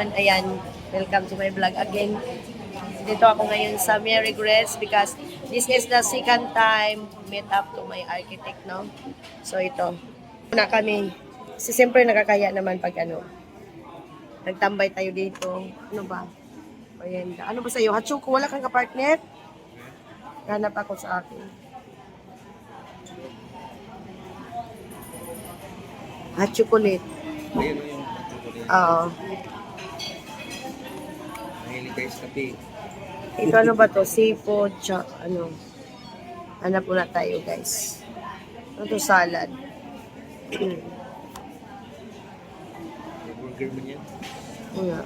afternoon. Ayan, welcome to my vlog again. Dito ako ngayon sa Mary Grace because this is the second time meet up to my architect, no? So ito, una kami. Kasi siyempre nakakaya naman pag nagtambay tayo dito. Ano ba? Ayan. Ano ba sa'yo? Hachuko, wala kang kapartner? Hanap ako sa akin. Chocolate. Ayun o yung chocolate. Oo. Mahilig guys kape. Ito ano ba to? Seafood, hanap muna tayo guys. Ano to? Salad. May burger man yan. Nga.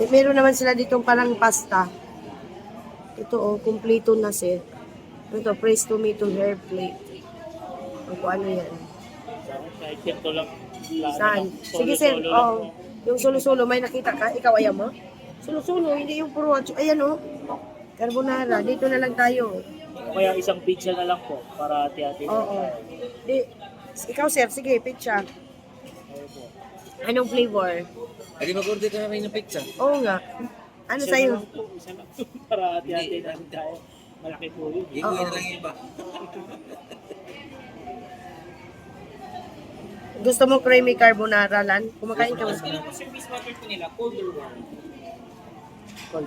Meron naman sila ditong parang pasta. Ito kumpleto na set. Ito, fresh tomato hair plate. Ano yan? Kahit ito lang. Saan? Sige sir, yung solo-solo, may nakita ka? Ikaw ayaw mo? Solo-solo, hindi yung puro. Ayan carbonara, dito na lang tayo. Kaya isang pizza na lang po para hati-hati. Oo. Ikaw sir, sige, pizza. Anong flavor? Ay, mag-order ka na rin ng pizza. Oo nga. Ano sa'yo? Isa lang po para hati-hati na tayo. Malaki po yun. Ikuhin na lang yung iba. Gusto mo creamy carbonara, Lan? Kumakain ka mo? Ang service water po nila, colder one.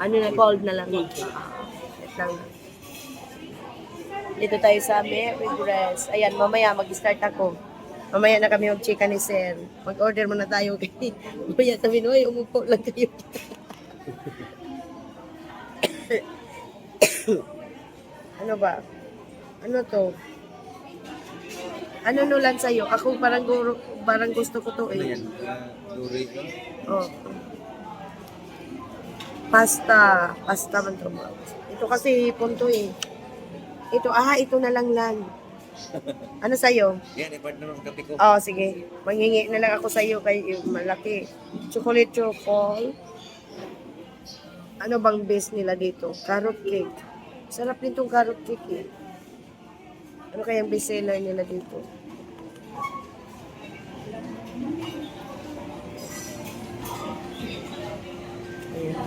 Ano na, cold na lang. Wait lang. Dito tayo sa Mary Grace. Ayan, mamaya mag-start ako. Mamaya na kami mag-chika ni Sir. Mag-order muna tayo. Mamaya sabihin, oy, umupo lang kayo. Ano ba? Ano to? Ano no lang sa'yo? Ako parang gusto ko to Ano eh. yan? Dory. Oh. Pasta man to. Ito kasi punto eh. Ito na lang lang. Ano sa'yo? Yan, i-partner ng kape ko. Oh, sige. Manghingi na lang ako sa'yo kay malaki. Chocolate chocolate. Ano bang base nila dito? Carrot cake. Sarap din tong carrot cake eh. Ano kayang best seller nila dito? Ayan.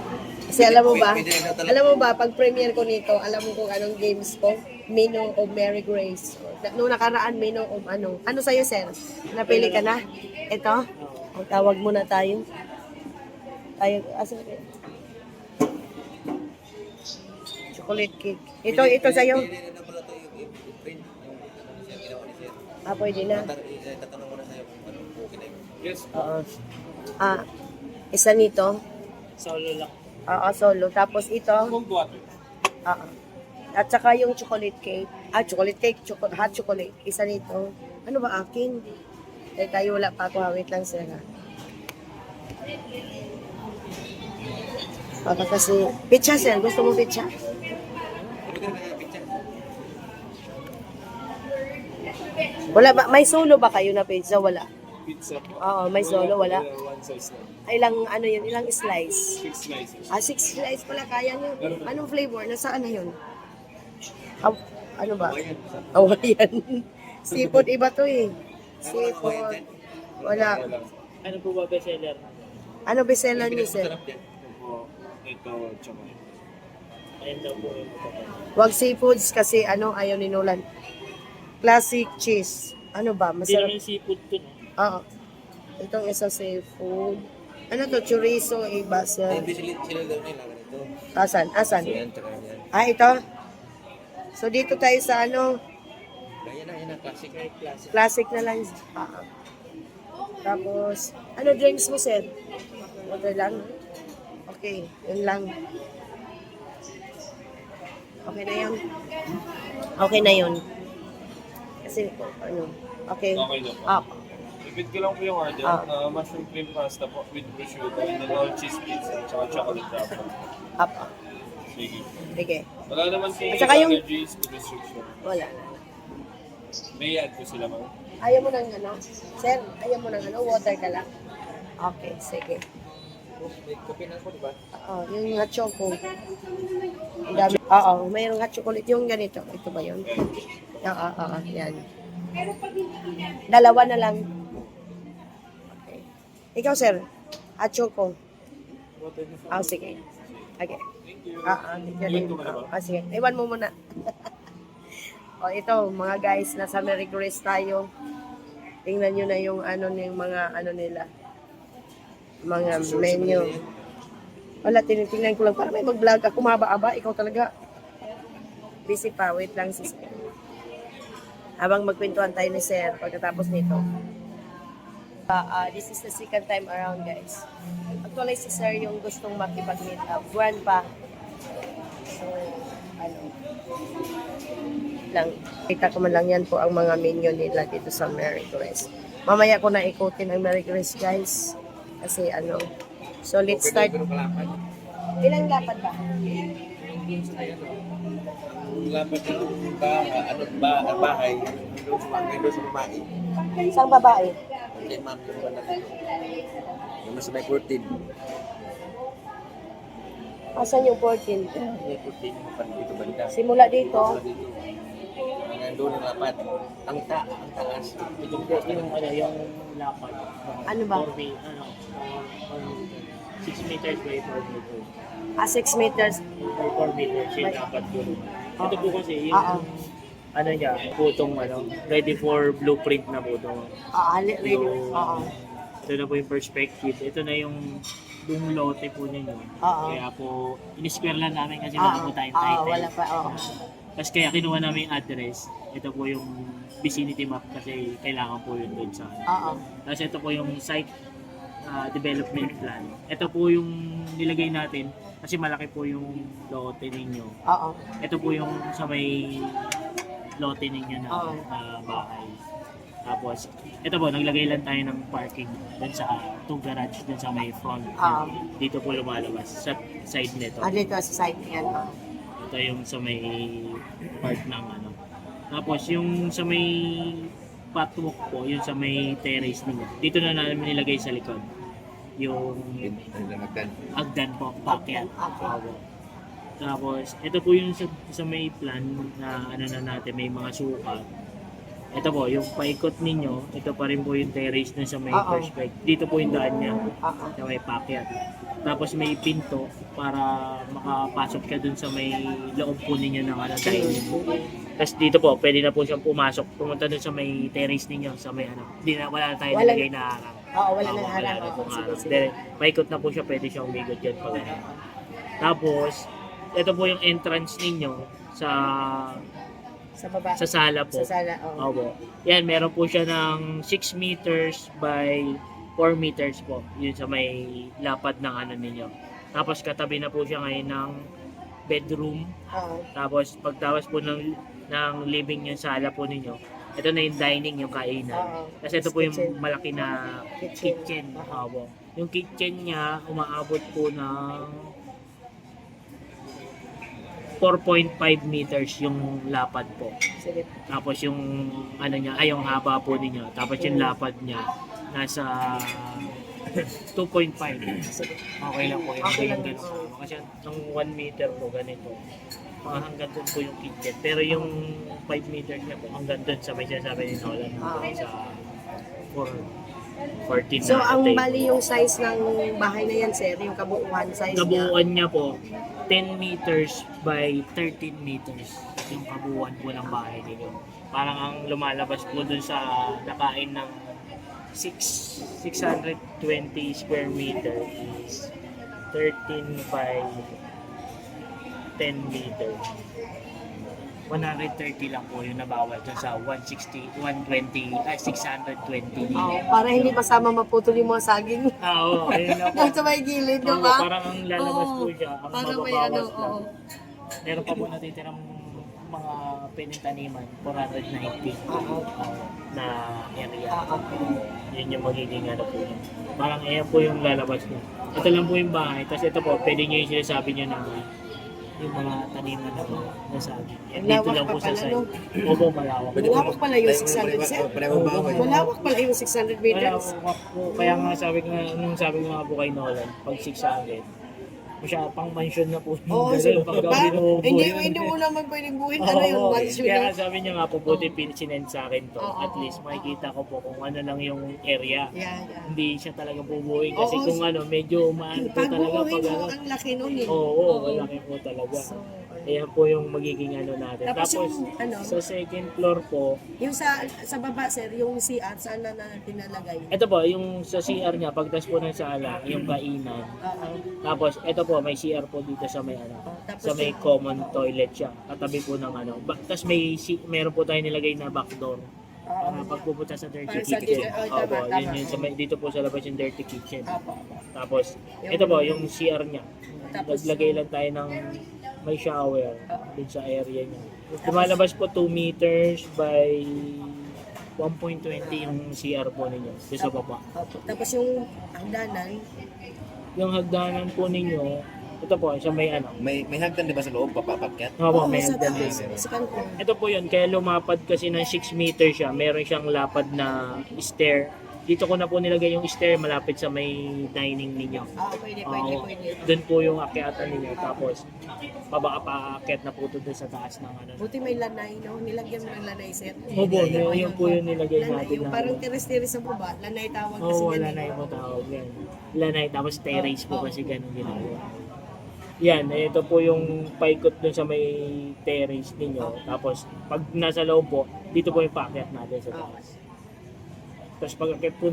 Kasi alam mo ba, pag premiere ko nito, alam mo kung anong games ko? Mino of Mary Grace. Noong nakaraan, Mino of ano sa'yo, sir? Napili ka na? Ito? O, tawag muna tayo. Asan? Chocolate cake. Ito sa'yo? Pwede na pala ito yung print. Yung ginawa ni Sir. Pwede na. Tatanong ko na sa'yo kung anong okay na yun. Yes, Oo. Isa nito. solo lang. Oo, solo. Tapos ito. Cold water. Oo. At saka yung chocolate cake. Chocolate cake. Hot chocolate. Isa nito. Ano ba akin? Tayo wala pa ako. Wait lang sir ha. Baka kasi. Pizza sir. Gusto mo pizza? Pwede na pizza. Wala ba? May solo ba kayo na pizza? Wala. Pizza po. Oo, may solo. Wala. One size lang. Ilang slice? 6 slices. 6 slice pala. Kaya nyo. Anong flavor? Nasaan na yun? Ano ba? Hawaiian. Seafood iba to eh. Seafood. Wala. Ano po ba bestseller? Ano bestseller niyo sir? Ito po, ito, tsaka. Ayan daw po yung Wag seafoods kasi ayaw ni Nolan. Classic cheese. Ano ba? Hindi Masarap. naman seafood to. Oo. Itong isa seafood. Ano to? Chorizo, iba Ay, sir. hindi sila daw nila ganito. Asan? So yan, tsaka yan. Ito? So dito tayo sa Yan na, classic. Classic. classic na lang. Tapos, ano drinks mo sir? Water lang? Okay, yun lang. Okay na yun? Okay na yun. Kasi, okay. Okay na po. Repeat ko lang po yung order. Mushroom cream pasta po with prosciutto and then all cheese pizza tsaka chocolate truffle. Up. Sige. Sige. Wala naman po At saka yung- allergies o restriction. Wala. May add po sila ma'am. Ayaw mo ng Sir, ayaw mo ng water ka lang. Okay, sige. May kape na ako, diba? Yung hot choco. Ang dami. Mayroong hot chocolate. Yung ganito. Ito ba yun? Yan. Dalawa na lang. Okay. Ikaw, sir. Hot choco. Oh, sige. Okay. Thank you. Iwan ko ba? Sige. Iwan mo muna. O, ito, mga guys, nasa Mary Grace tayo. Tingnan nyo na yung mga nila. Mga menu. Wala, tinitingnan ko lang. Para may mag-vlog ako, mahaba-aba. Ikaw talaga. Busy pa. Wait lang si Sir. Habang magkwentuhan tayo ni Sir pagkatapos nito. This is the second time around, guys. Actually, si Sir yung gustong makipag-meet up. Buwan pa. So, lang. Kita ko man lang yan po ang mga menu nila dito sa Mary Grace. Mamaya ko na ikutin ang Mary Grace, guys. Kasi so let's start. Ilang lapad ba? Lapad ng bahay. Doon sa babae. Isang babae. Kay ma'am yung banda dito. Yung nasa may 14. Asan yung 14? May 14 yung dito banda. Simula dito. Dito. Hanggang doon ang lapad. Ang taas. Yung lapad. Ano ba? 6 meters by 4 meters. 6 meters. By 4 meters yung lapad ko. Ito po kasi yung Oo. niya, putong ready for blueprint na po ito. Ready. Oo. Ito na po yung perspective. Ito na yung lote po ninyo. Oo. Kaya po, in-square lang namin kasi wala po tayong title. Wala pa. Oo. Tapos kaya kinuha namin yung address. Ito po yung vicinity map kasi kailangan po yun doon sa Oo. Tapos ito po yung site development plan. Ito po yung nilagay natin kasi malaki po yung lote ninyo. Oo. Ito po yung sa may lote ninyo na, Oo. na bahay. Tapos, ito po, naglagay lang tayo ng parking dun sa garage dun sa may front. Dito po lumalabas sa side nito. Dito sa side yan. Ito yung sa may part ng Tapos yung sa may patwalk po, yung sa may terrace ninyo. Dito na namin nilagay sa likod. Yung agdan po, pakyat. Tapos, ito po yung sa may plan na na natin, may mga sukat. Ito po, yung paikot ninyo, ito pa rin po yung terrace na sa may perspective. Dito po yung daan niya, sa may pakyat. Tapos may pinto para makapasok ka dun sa may loob po ninyo ng dining. Tapos dito po, pwede na po siyang pumunta dun sa may terrace ninyo, sa may wala na tayo nilagay na harang. Wala nang harang. Then, paikot na po siya, pwede siyang umigot dyan pag Tapos, ito po yung entrance ninyo sa baba. sa sala po. Sa sala, Opo. Yan, meron po siya ng 6 meters by 4 meters po. Yun sa may lapad ng ninyo. Tapos katabi na po siya ngayon ng bedroom. Tapos pagtawas po ng living yung sala po ninyo. Ito na yung dining, yung kainan. Tapos ito po yung malaki na kitchen. Opo. Yung kitchen niya, umaabot po ng 4.5 meters yung lapad po. Sige. Tapos yung niya, yung haba po niya. Tapos yung lapad niya nasa 2.5. Okay lang po yung ganun. Kasi ng 1 meter po ganito. Mga hanggang doon po yung kitchen. Pero yung 5 meters niya po hanggang doon sa may sinasabi ni Nolan sa 14 So, na ang table. bali yung size ng bahay na yan, sir, yung kabuuan size Kabuuan niya po 10 meters by 13 meters yung kabuuan po ng bahay ninyo. Parang ang lumalabas po dun sa nakain ng 620 square meter is 13 by 10 meter. 130 lang po yung nabawal dun sa 620 para hindi masama maputol yung mga saging. Oo, ayun na po. Nasa may gilid, di Oo, ba? parang ang lalabas po siya, ang Para may mababawas lang. oo. Meron pa po natitirang mga pinintaniman, 490 na area. Yun yung magiging po yun. Parang ayan po yung lalabas niya. Ito lang po yung bahay, tapos ito po, pwede nyo yung sinasabi nyo na yung mga taniman na nasabi. Dito lang po sa side. Opo, malawak. Malawak pala yung 600, sir. Malawak pala yung 600 meters. Kaya nga sabi ko nga, nung sabi ko nga po kay Nolan, pag 600, pang mansion na po. Oo, Ganun, pagka binubuo yun. hindi mo naman pwedeng buuin. Oo, Ano yung mansion kaya na? nga sabi niya nga po, buti sinend sa akin to. Oo, At least makikita ko po kung ano lang yung area. Yeah, yeah. Hindi siya talaga bubuuin kasi Oo, kung ano, medyo maano po Pag talaga buuin pag mo, ano. ang laki nun eh. Oo, malaki po talaga. So, Ayan po yung magiging ano natin. Tapos Tapos, yung, ano? sa second floor po, yung sa baba, sir, yung CR, saan na pinalagay? ito po, yung sa CR niya, pagtas po ng sala, yung kainan. Oo. Tapos, ito po, may CR po dito sa may ano, Tapos sa may common toilet siya. Katabi po ng ano. Tapos meron po tayo nilagay na backdoor. Para pag pupunta sa dirty Para sa kitchen. dirty- tama, Opo, tama. yun sa dito po sa labas yung dirty kitchen. Apo. Tapos, ito po, yung CR niya. Tapos, Naglagay lang tayo ng may shower dun sa area niya. Lumalabas po 2 meters by 1.20 yung CR po ninyo dun sa baba. Opo. Tapos yung hagdanan, Yung hagdanan po ninyo, ito po, sa may ano. May hagdan di ba sa loob, papapakyat? Opo, oo, may sa hagdan taas, din. sa kanto. Ito po yun, kaya lumapad kasi ng 6 meters siya. Meron siyang lapad na stair. Dito ko na po nilagay yung stair malapit sa may dining ninyo. Pwede. Doon po yung akyatan ninyo. Tapos, paakyat na po doon sa taas ng ano. Buti may lanay, no? Nilagyan mo ng lanay, sir. Opo, yun po yung nilagay Lanay, natin. yung na- parang teres-teres sa baba, lanay tawag kasi Oo, yan, wala eh. na yung tawag yan. Lanay, tapos terrace po Oo. kasi ganun ginagawa. Yan, ito po yung paikot dun sa may terrace ninyo. Tapos, pag nasa loob po, dito po yung paakyat natin sa taas. Tapos pag akyat po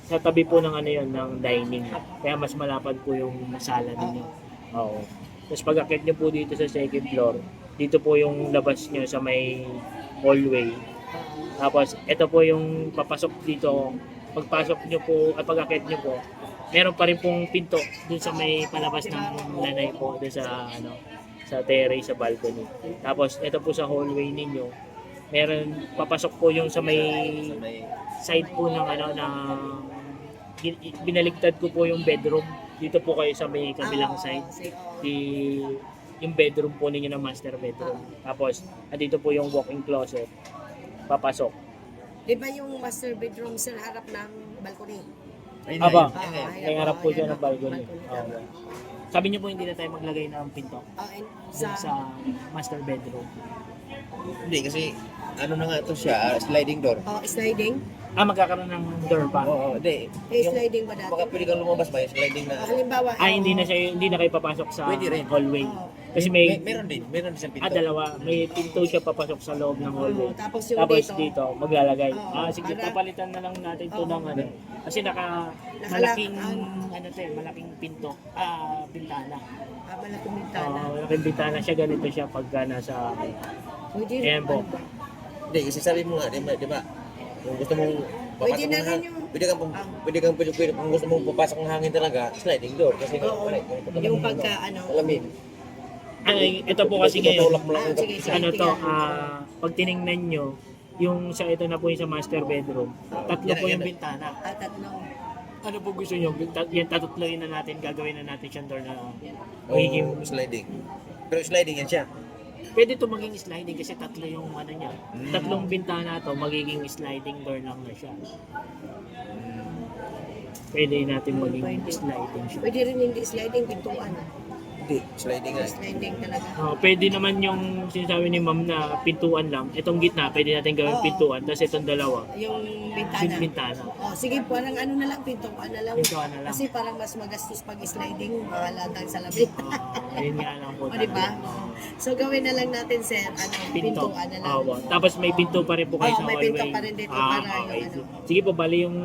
sa tabi po ng ano yun, ng dining. Kaya mas malapad po yung sala ninyo. Oo. Tapos pag akyat nyo po dito sa second floor, dito po yung labas nyo sa may hallway. Tapos ito po yung papasok dito. Pagpasok nyo po, at pag akyat nyo po, meron pa rin pong pinto dun sa may palabas ng lanay po, dun sa ano, sa terrace, sa balcony. Tapos ito po sa hallway ninyo, meron papasok po yung sa may side po ng ano na binaligtad ko po yung bedroom. Dito po kayo sa may kabilang side. Yung bedroom po ninyo na master bedroom. Tapos dito po yung walk-in closet. Papasok. Di ba yung master bedroom sa harap ng balcony? Aba, Ay, may harap po dyan ng balcony. Balcony. Oo. Sabi niyo po hindi na tayo maglagay ng pinto sa master bedroom. Hindi, kasi ano na nga ito siya, sliding door. Sliding? Magkakaroon ng door pa. Oo, hindi. Sliding ba dati? Baka pwede kang lumabas ba, yung sliding na. Halimbawa, Hindi na kayo papasok sa Pwede rin. hallway. Oo. Kasi Meron din siyang pinto. dalawa. May pinto siya papasok sa loob ng hallway. Tapos yung Tapos dito, dito, maglalagay. Oo, Sige, para- papalitan na lang natin to ng ano. Kasi malaking malaking pinto. Bintana. malaking bintana. Malaking bintana siya, ganito siya pagka nasa Pwede rin. Ayan po. Hindi, kasi sabi mo nga, di ba? Kung gusto mong Pwede papasok na ng rin hangin, yung- pwede kung gusto mong papasok ng hangin talaga, sliding door. Kasi nga, Oo. wala, Yung pagka alamin. ito po kasi ngayon. Tutulak mo lang yung sige, sige. Ano to, pag tiningnan nyo, yung sa ito na po yung sa master bedroom, tatlo po yung bintana. tatlo. Ano po gusto nyo? Yan, tatutloyin na natin, gagawin na natin siyang door na O magiging, sliding. Pero sliding yan siya. pwede to maging sliding kasi tatlo yung ano niya. Tatlong bintana to, magiging sliding door lang na siya. Pwede natin maging Pwede. sliding siya. Pwede rin hindi sliding, pintuan. Hindi, sliding nga. Sliding talaga. Pwede naman yung sinasabi ni ma'am na pintuan lang. Itong gitna, pwede natin gawin Oo. pintuan. Tapos itong dalawa, Yung bintana. bintana. Sige, parang ano na lang, pintuan na lang. Pintuan na lang. Kasi parang mas magastos pag sliding, mahalatang sa labi. Ayun nga lang po. O, di ba? So, gawin na lang natin, sir, Pinto. pintuan na lang. Tapos may pinto pa rin po kayo Oo, sa may hallway. pinto pa rin dito para okay. yung ano. Sige po, bali yung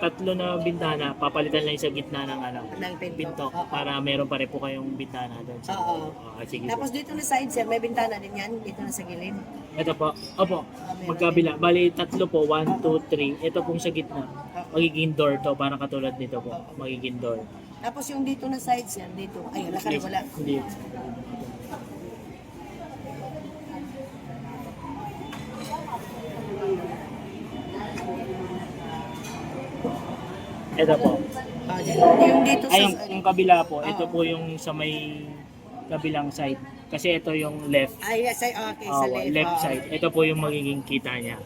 tatlo na bintana, papalitan lang sa gitna ng ano, Ng pinto. pinto Oo. para meron pa rin po kayong bintana doon. Oo. Sige po. Tapos dito na side, sir, may bintana din yan. Dito na sa gilid. Ito po. Opo. meron Magkabila. Bali tatlo po. 1, 2, 3. Ito pong sa gitna. Magiging door to. Para katulad nito po. Magiging door. Tapos yung dito na side, sir, dito. Ay, wala. Hindi. Ito po. Yung dito sa Ay, yung kabila po. Ito po yung sa may kabilang side. Kasi ito yung left. Ay, yes, ay, okay, sa left. Left Oo. side. Ito po yung magiging kita niya.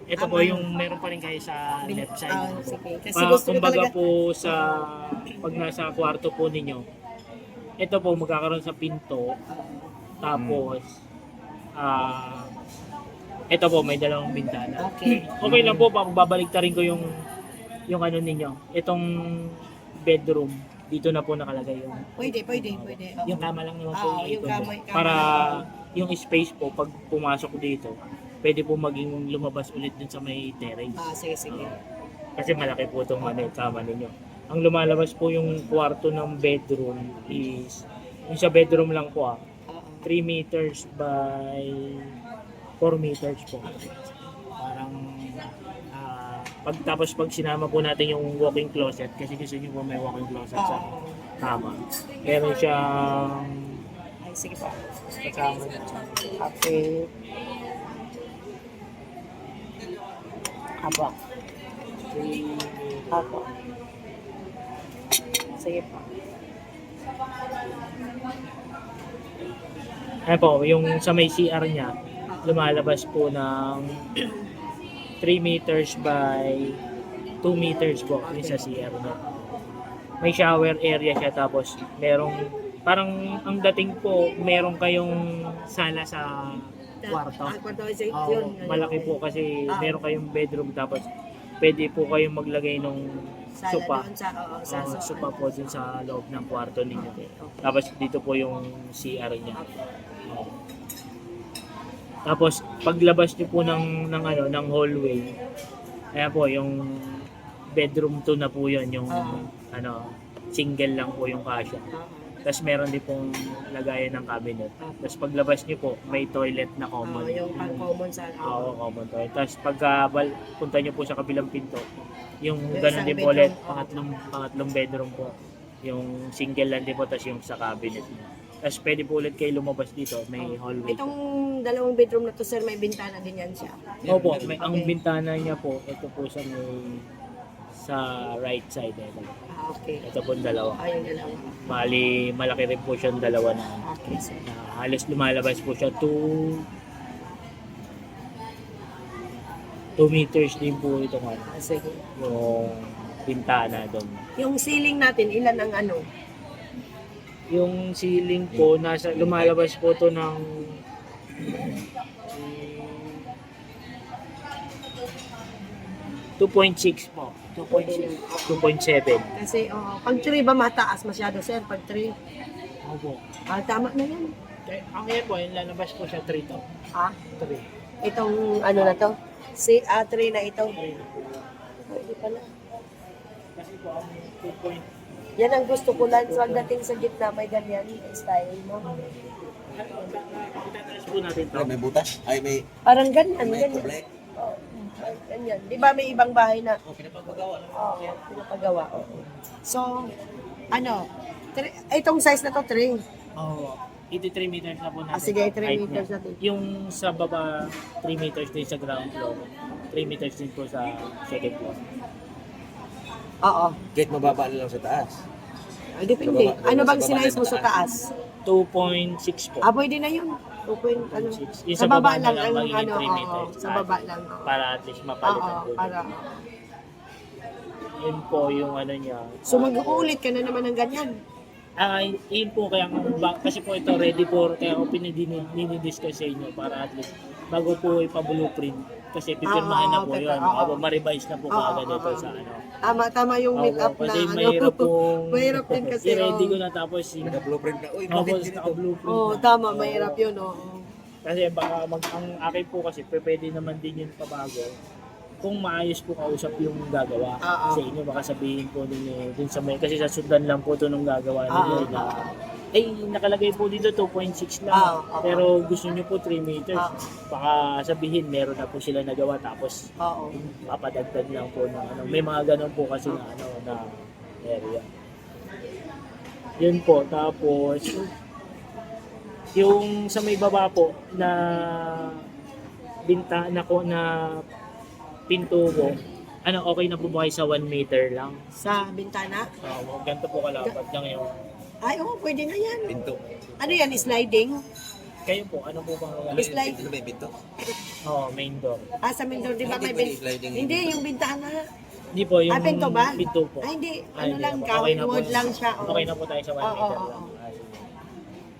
Ito po yung meron pa rin kayo sa left side. Sige. Kasi Pa, gusto ko kumbaga talaga. po sa pag nasa kwarto po ninyo, ito po magkakaroon sa pinto. Tapos, ito po may dalawang bintana. Okay. Okay lang po, babalik-tarin ko yung ano ninyo. Itong bedroom, dito na po nakalagay yung Pwede. yung kama lang naman po Oo, yung yung ikot. kama Para lang. yung space po, pag pumasok dito, pwede po maging lumabas ulit dun sa may terrace. Sige. Kasi malaki po itong kama ninyo. Ang lumalabas po yung kwarto ng bedroom is, yung sa bedroom lang po 3 meters by 4 meters po. Parang, tapos pag sinama po natin yung walk-in closet, kasi gusto nyo po may walk-in closet sa kama. Meron siyang Ay, sige po. kasama na Okay. Apo. Apo. Sige po. Ayan po, yung sa may CR niya, lumalabas po ng 3 meters by 2 meters po yung sa CR niya. May shower area siya, tapos merong, parang ang dating po, meron kayong sala sa kwarto. Kwarto Oo, yun. malaki po kasi meron kayong bedroom, tapos pwede po kayong maglagay ng sopa. Sa Sopa po dun sa loob ng kwarto ninyo. Tapos dito po yung CR niya. Oo. Tapos paglabas niyo po ng hallway, ayan po yung bedroom 2 na po 'yon, yung single lang po yung kasya. Tapos meron din pong lagayan ng cabinet. Tapos paglabas niyo po, may toilet na common. yung pang-common sa Oo, common toilet. Tapos punta niyo po sa kabilang pinto, yung Yung ganun isang din po ulit, bedroom, pangatlong bedroom po. Yung single lang din po, tapos yung sa cabinet niya. Tapos pwede po ulit kayo lumabas dito, may hallway. Itong dalawang bedroom na to, sir, may bintana din yan siya. Opo, ang bintana niya po, ito po sa right side. Okay. Ito po dalawa. Ayun dalawa. Bali, malaki rin po siyang dalawa na, Okay, sir. na halos lumalabas po siya 2 meters din po ito nga. Sige. Yung bintana doon. Yung ceiling natin, ilan ang ano? Yung ceiling po, lumalabas po to ng 2.6 po. 2.6. 2.7. Kasi pag 3 ba mataas masyado, sir? Pag 3, Opo. tama na yan. Ang yan po, yung lalabas po siya 3 to. Ha? 3. Itong ano na to? 3 na ito. Pwede pala. Kasi po, ang 2.6. Yan ang gusto ko lang. So, pagdating sa gitna, may ganyan style, no? Itataas po natin to. May butas? Ay, may Parang ganyan, may ganyan. kublek. Ganyan. Di ba may ibang bahay na? Pinapagawa lang. Oo, pinapagawa. So, itong size na to, 3. Oo. 83 meters na po natin. Sige, 3 height meters niya. na to. Yung sa baba, 3 meters din sa ground floor. 3 meters din po sa second floor. Oo. Kahit mababa na lang sa taas. Ay, depende. Sa baba- Ano bang sa baba sinayos na mo sa taas? 2.6 po. Pwede na yun. Ano? Yung Sa baba na lang ang magiging 3 oo, meters. sa baba lang. Oo. Para at least mapalitan Oo, po. para. Yun po yung ano niya. So, mag-uulit ka na naman ng ganyan. Yun po kaya kasi po ito ready for, kaya ako pinidiscuss sa inyo para at least bago po ipa-blueprint kasi pipirmahan na po yun. Ma-revise na po kaagad ito sa ano. Tama yung make up na. Kasi mahirap pong Mahirap din kasi. i-ready ko na tapos Naka-blueprint na. Uy, tapos bakit ganito? naka-blueprint Oo, na. tama. Mahirap yun. Kasi baka ang akin po kasi pwede naman din yun pabago kung maayos po kausap yung gagawa sa inyo, baka sabihin po ninyo dun sa may, kasi sa sundan lang po ito nung gagawa ninyo na nakalagay po dito 2.6 lang pero gusto nyo po 3 meters baka sabihin meron na po sila nagawa tapos papadagdag lang po ng ano, may mga ganun po kasi na na area yun po. Tapos yung sa may baba po na bintana ko na pinto ko, okay na po ba kayo sa 1 meter lang? Sa bintana? Ganito po kalapad lang yung... Ay, pwede na yan. Pinto. Ano yan, sliding? Kayo po, ano po bang... Slide. Ano ba yung pinto? Main door. Sa main door, di ba Hindi may pwede sliding. Hindi, yung bintana. Hindi po, yung Pinto ba? pinto po. Hindi, Ay, ano lang, okay kahoy na po. wood lang siya. Okay na po tayo sa 1 meter lang.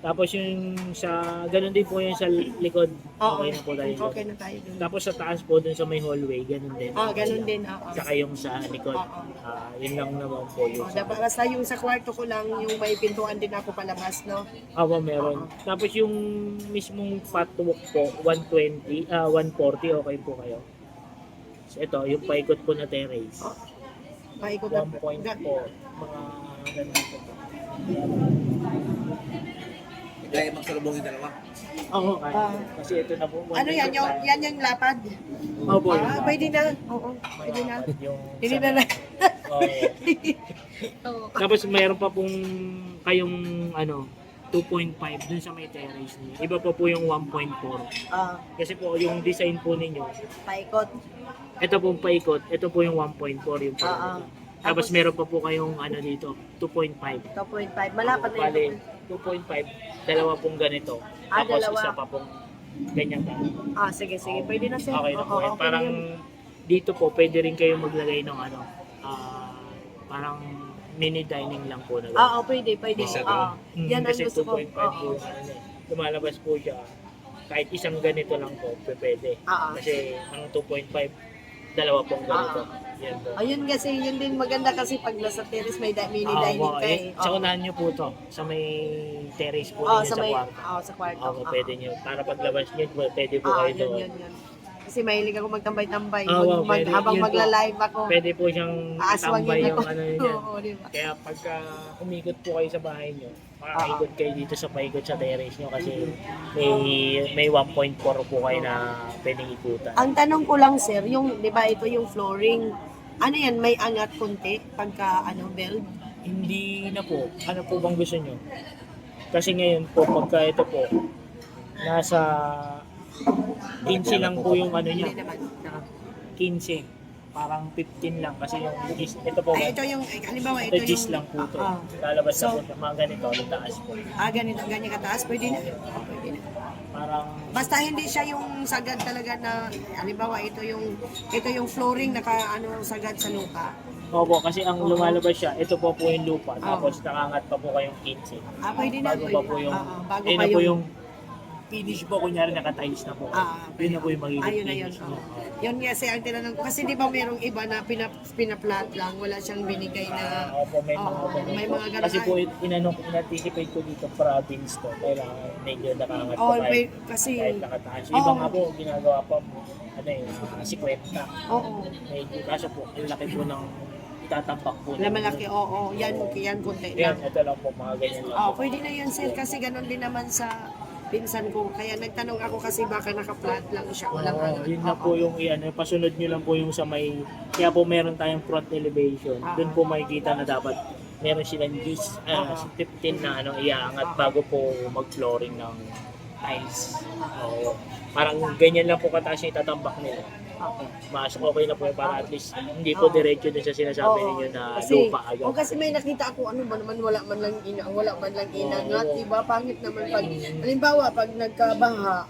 Tapos yung sa, ganun din po yung sa likod. Oo. Okay na po tayo. Okay na tayo dun. Tapos sa taas po dun sa may hallway, ganun din. Ganun din. Oo. Saka yung sa likod. Oo. Yun lang naman po yung Dapat basta yung sa kwarto ko lang, yung may pintuan din ako palabas, no? meron. Tapos yung mismong patwalk po, 120, 140, okay po kayo. So ito, yung paikot po na terrace. Paikot na. 1.4, mga nandito po. Kaya magsalubong yung dalawa. Oo, kaya. Kasi ito na po. Ano yan? Yan yung lapad? Opo. Pwede na. Oo, pwede na. Yung Hindi na lang. Oo. Tapos mayroon pa pong kayong 2.5 dun sa may terrace niyo. Iba pa po yung 1.4. Kasi po yung design po ninyo, Paikot. ito pong paikot, ito po yung 1.4 yung po. Tapos meron pa po kayong dito, 2.5. 2.5. Malapad na Bale, yun. 2.5, dalawa pong ganito. Tapos dalawa. isa pa pong ganyan ka. Sige. Pwede na, sir. Okay na po. Oo, okay Parang na yun. dito po, pwede rin kayo maglagay ng parang mini dining lang po na gano'n. Pwede. Isa Yan ang Kasi gusto ko. 2.5 po, lumalabas po siya. Kahit isang ganito lang po, pwede. Kasi ang 2.5, dalawa pong ganito. Yan po. Ayun kasi, yun din maganda kasi pag nasa terrace may mini dining ka eh. Sa unahan nyo po to, sa may terrace po ninyo sa kwarto. Sa kwarto. Pwede nyo. Para paglabas nyo, pwede po kayo doon. Yun. Kasi mahilig ako magtambay-tambay. Pwede. Habang Yun po. magla-live ako. Pwede po siyang tambay Aaswangin yung ako. niya. Oo, diba? Kaya pagka umikot po kayo sa bahay nyo, makakaikot kayo dito sa paikot sa terrace nyo kasi may 1.4 po kayo na pwedeng ikutan. Ang tanong ko lang, sir, yung, di ba ito yung flooring, ano yan, may angat konti pagka, build? Hindi na po. Ano po bang gusto nyo? Kasi ngayon po, pagka ito po, nasa 15 lang po yung niya. Hindi naman. 15. Parang 15 lang kasi yung gis, ito po. Ito yung, halimbawa, Ito ito gis yung, lang po ito. Ah, Lalabas So, na po siya. Mga ganito, ang taas po. ganyan kataas, pwede na. Pwede na. Parang, Basta hindi siya yung sagad talaga na, halimbawa, ito yung flooring sagad sa lupa. opo, kasi ang lumalabas siya, ito po po yung lupa. Tapos nakangat pa po kayong 15. Pwede na. Bago pa po yung, bago yun pa na po yung finish po, kunyari nakatiles na po. Yun na po yung magiging Ayun na yun. finish niya. Yun kasi ang tinanong ko. Kasi di ba merong iba na pinaplat lang, wala siyang binigay na... Opo, may mga Oo, ganun may po. mga ganun. Kasi po, in-anticipate ko dito province to. Kailangan medyo nakangat Oh, pa kahit, kasi... kahit nakataas. Yung iba Oo. nga po, ginagawa pa, 50. Oo. Medyo, kaso po, ang laki po ng itatampak po. Na malaki, oo. Yan, kunti Yan, lang. ito lang po, mga ganyan lang. Pwede na yun, sir. Kasi ganun din naman sa pinsan ko. Kaya nagtanong ako kasi baka naka-flat lang siya. Walang Yun na po yung pasunod nyo lang po yung sa may, kaya po meron tayong front elevation. Doon po makikita na dapat meron silang 15 na iaangat bago po mag-flooring ng tiles. Oo. Parang ganyan lang po kataas yung itatambak nila. Mas okay na po para at least hindi po diretso din sa sinasabi ninyo na lupa agad. Kasi may nakita ako, ano ba naman, wala man lang inangat, diba? Pangit naman pag, halimbawa, pag nagkabaha,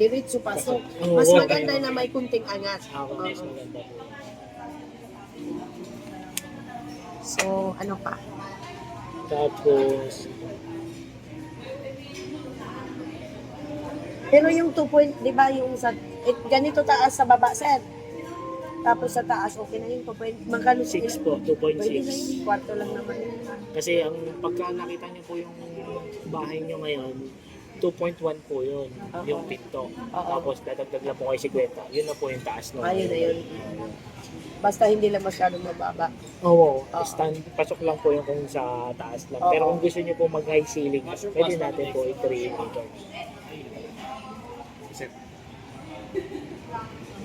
diretso pasok. Mas maganda na may kunting angat. Mas maganda po. So, ano pa? Tapos, Pero yung 2 point, di ba yung ganito taas sa baba, sir? Tapos sa taas, okay na yun. 2 point, magkano 6 po, Pwede na 2.6. yun. Kwarto lang naman yun. Kasi ang pagka nakita niyo po yung bahay niyo ngayon, 2.1 po yun, yung pinto. Tapos dadagdag lang po kayo 50. Yun na po yung taas. Ayun na yun. Basta hindi lang masyadong mababa. Oo, pasok lang po yung kung sa taas lang. Pero kung gusto niyo po mag-high ceiling, pwede natin po i-3 meters.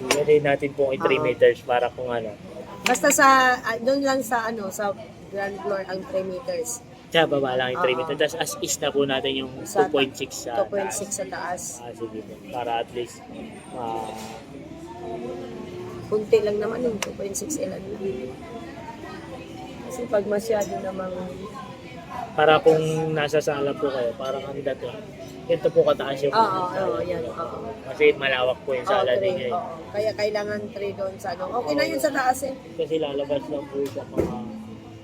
Pwede natin po i-3 meters para kung Basta sa, doon lang sa sa ground floor ang 3 meters. Sa baba lang yung 3 meters. Tapos as is na po natin yung 2.6 sa 2.6 sa taas. Sige po. Para at least Kunti lang naman yung 2.6 ilan lang. Kasi pag masyado namang... para kung nasa sala po kayo, parang ang dato. Ito po kataas yung yan. Kasi malawak po yung sala ninyo. Kaya kailangan 3 doon sa Okay na yun sa taas eh. Kasi lalabas lang po siya mga...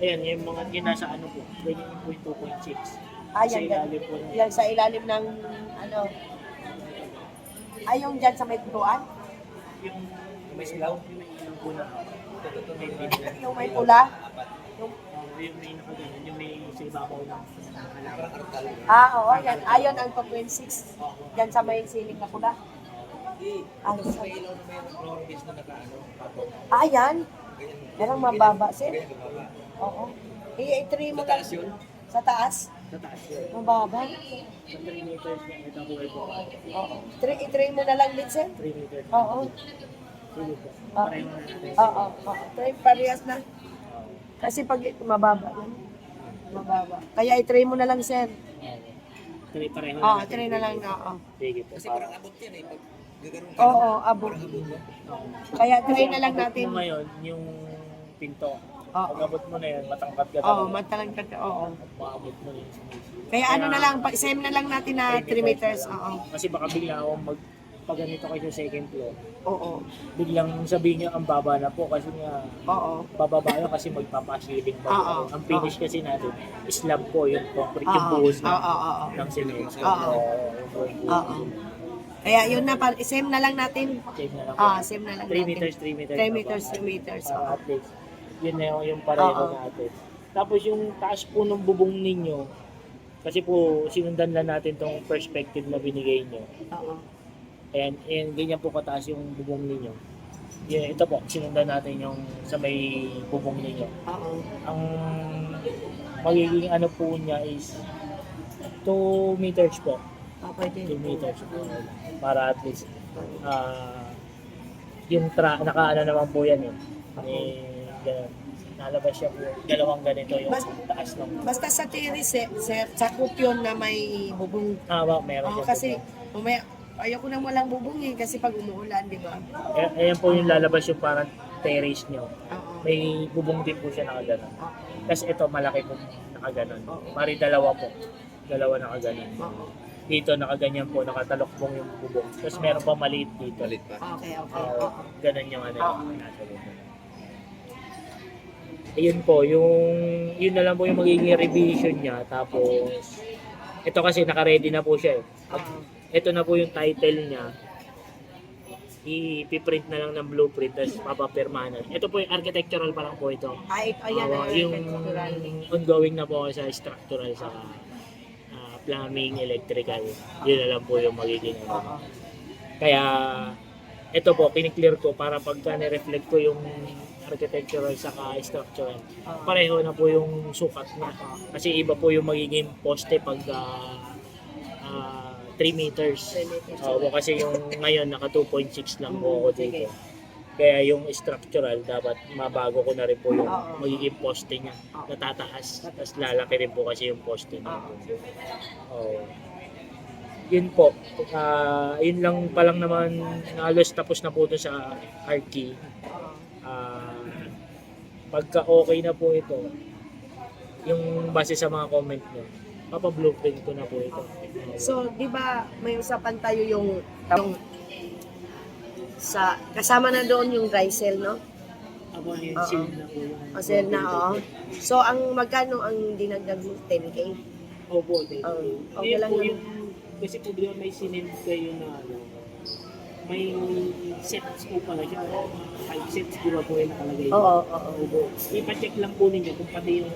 Ayan, yung mga nasa po. Pwede yun po yung 2.6. Ah, Sa yan dyan. ilalim po. Yan sa ilalim ng, ano, ay yung dyan sa may turuan? Yung May silaw? yung may ilaw po na. Yung may pula? Yung, Yung may nakaganon, yung may sa ibabaw ng halaman. ah, oo, yan. Ayon ang 2.6. Dyan sa may siling na pula. Ano sa? May ilaw na mayroong floor na nakaano. Ah, yan. Yan ang mababa, sir. Ganyan bumaba. Oo. I-try mo lang. Mataas yun? Sa taas? Sa taas yun. Mababa. Sa 3 meters na ito po ito. Oo. I-try mo na lang din, sir. 3 meters. Oo. Sige po. Ah. Pareho na natin. Oo. Oo. Try parehas na. Kasi pag mababa yan. Mababa. Kaya i-try mo na lang, sir. Try pareho Oo, natin. try na lang. Oo. Sige po. Kasi parang abot yan eh. Pag gaganon ka. Oo, abot. Oo. Kaya try na lang Abot natin. mo ngayon, yung pinto. Oo. Pag abot mo na yan, matangkad ka Oo, talaga. matalang ka. Oo. At maabot mo na yun sa misi. Kaya ano na lang, same na lang natin na 3 meters. Oo. Kasi baka bigla akong pag ganito kayo sa second floor, Oo. biglang sabihin niyo ang baba na po kasi nga Oo. bababa yun kasi magpapasilibing ba. Oo. Ang finish kasi natin, slab po yung concrete, yung buhos Oo. Oo. ng cement. Oo. Yung buong buhos. Oo. Kaya yun na, same na lang natin. Same na lang po. Ah, same na lang 3 natin. meters, 3 meters. 3 meters, 3 meters. Para Oo. at least, yun na yung pareho Oo. natin. Tapos yung taas po ng bubong ninyo, kasi po sinundan lang natin tong perspective na binigay nyo. Oo. And ganyan po kataas yung bubong ninyo. Ito po, sinundan natin yung sa may bubong ninyo. Oo. Ang magiging ano po niya is 2 meters po. Ah, pwede. 2 meters po. Para at least yung nakaano naman po yan eh. Ganun. Nalabas siya po. Dalawang ganito yung taas ng... Basta sa terrace, sakop yun na may bubong. Meron Oo, siya. kasi umaya, ayoko nang walang bubong eh, kasi pag umuulan, di ba? Ayan po yung lalabas yung parang terrace nyo. Oo. May bubong din po siya nakaganon. Oo. Tapos ito malaki po nakaganon. Oo. Mari dalawa po. Dalawa nakaganon. Oo. Dito nakaganyan po, nakatalokbong yung bubong. Tapos meron pa maliit dito. Palit pa. Okay, okay. Oo. Ganon yung ano Oo. yung nasa bubong. Ayun po, yun na lang po yung magiging revision niya. Tapos, ito kasi naka-ready na po siya eh. Oo. Ito na po yung title niya. I-print na lang ng blueprint tapos papapirma na. Ito po yung architectural pa lang po ito. Ay, ayan na. Yung ongoing na po ako sa structural sa plumbing, electrical. Yun na lang po yung magiging Oo. Kaya ito po, kiniklear ko para pagka ni-reflect ko yung architectural saka structural. Pareho na po yung sukat niya. Kasi iba po yung magiging poste pag 3 meters. 3 meters. Oo, kasi yung ngayon naka 2.6 lang po ako dito. Kaya yung structural dapat mabago ko na rin po yung Oo. magiging poste niya. Natataas. Tapos lalaki rin po kasi yung poste niya. Oo. Yun po. Yun lang pa lang naman halos tapos na po ito sa Arki. Pagka okay na po ito, yung base sa mga comment nyo, papa-blueprint ko na po ito. So, di ba may usapan tayo yung sa kasama na doon yung dry cell, no? Abo yung Oo. seal na po yung... O cell na, oo. So, ang magkano ang dinagdag mo? 10K? Opo, okay. Okay lang po naman. yung... Kasi po di ba may sinend kayo na ano, may sets po pala siya. 5 sets di ba po yung nakalagay? Oo, oo. Opo. Ipa-check lang po ninyo kung pati yung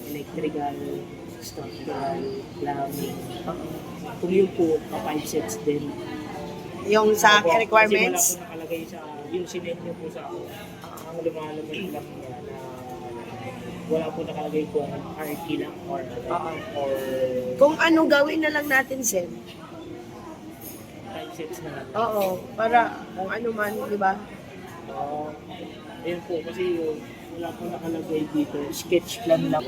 electrical, structural, plumbing. Kung yun po, pa 5 sets din. Yung sa Opo, requirements? Kasi wala po nakalagay sa, yung sinend nyo po sa ako. Ang lumalabas lang niya na wala po nakalagay po ang RT lang or or Kung ano gawin na lang natin, sir. 5 sets na lang. Oo, para kung ano man, di ba? Ayun po, kasi wala po nakalagay dito. Sketch plan lang.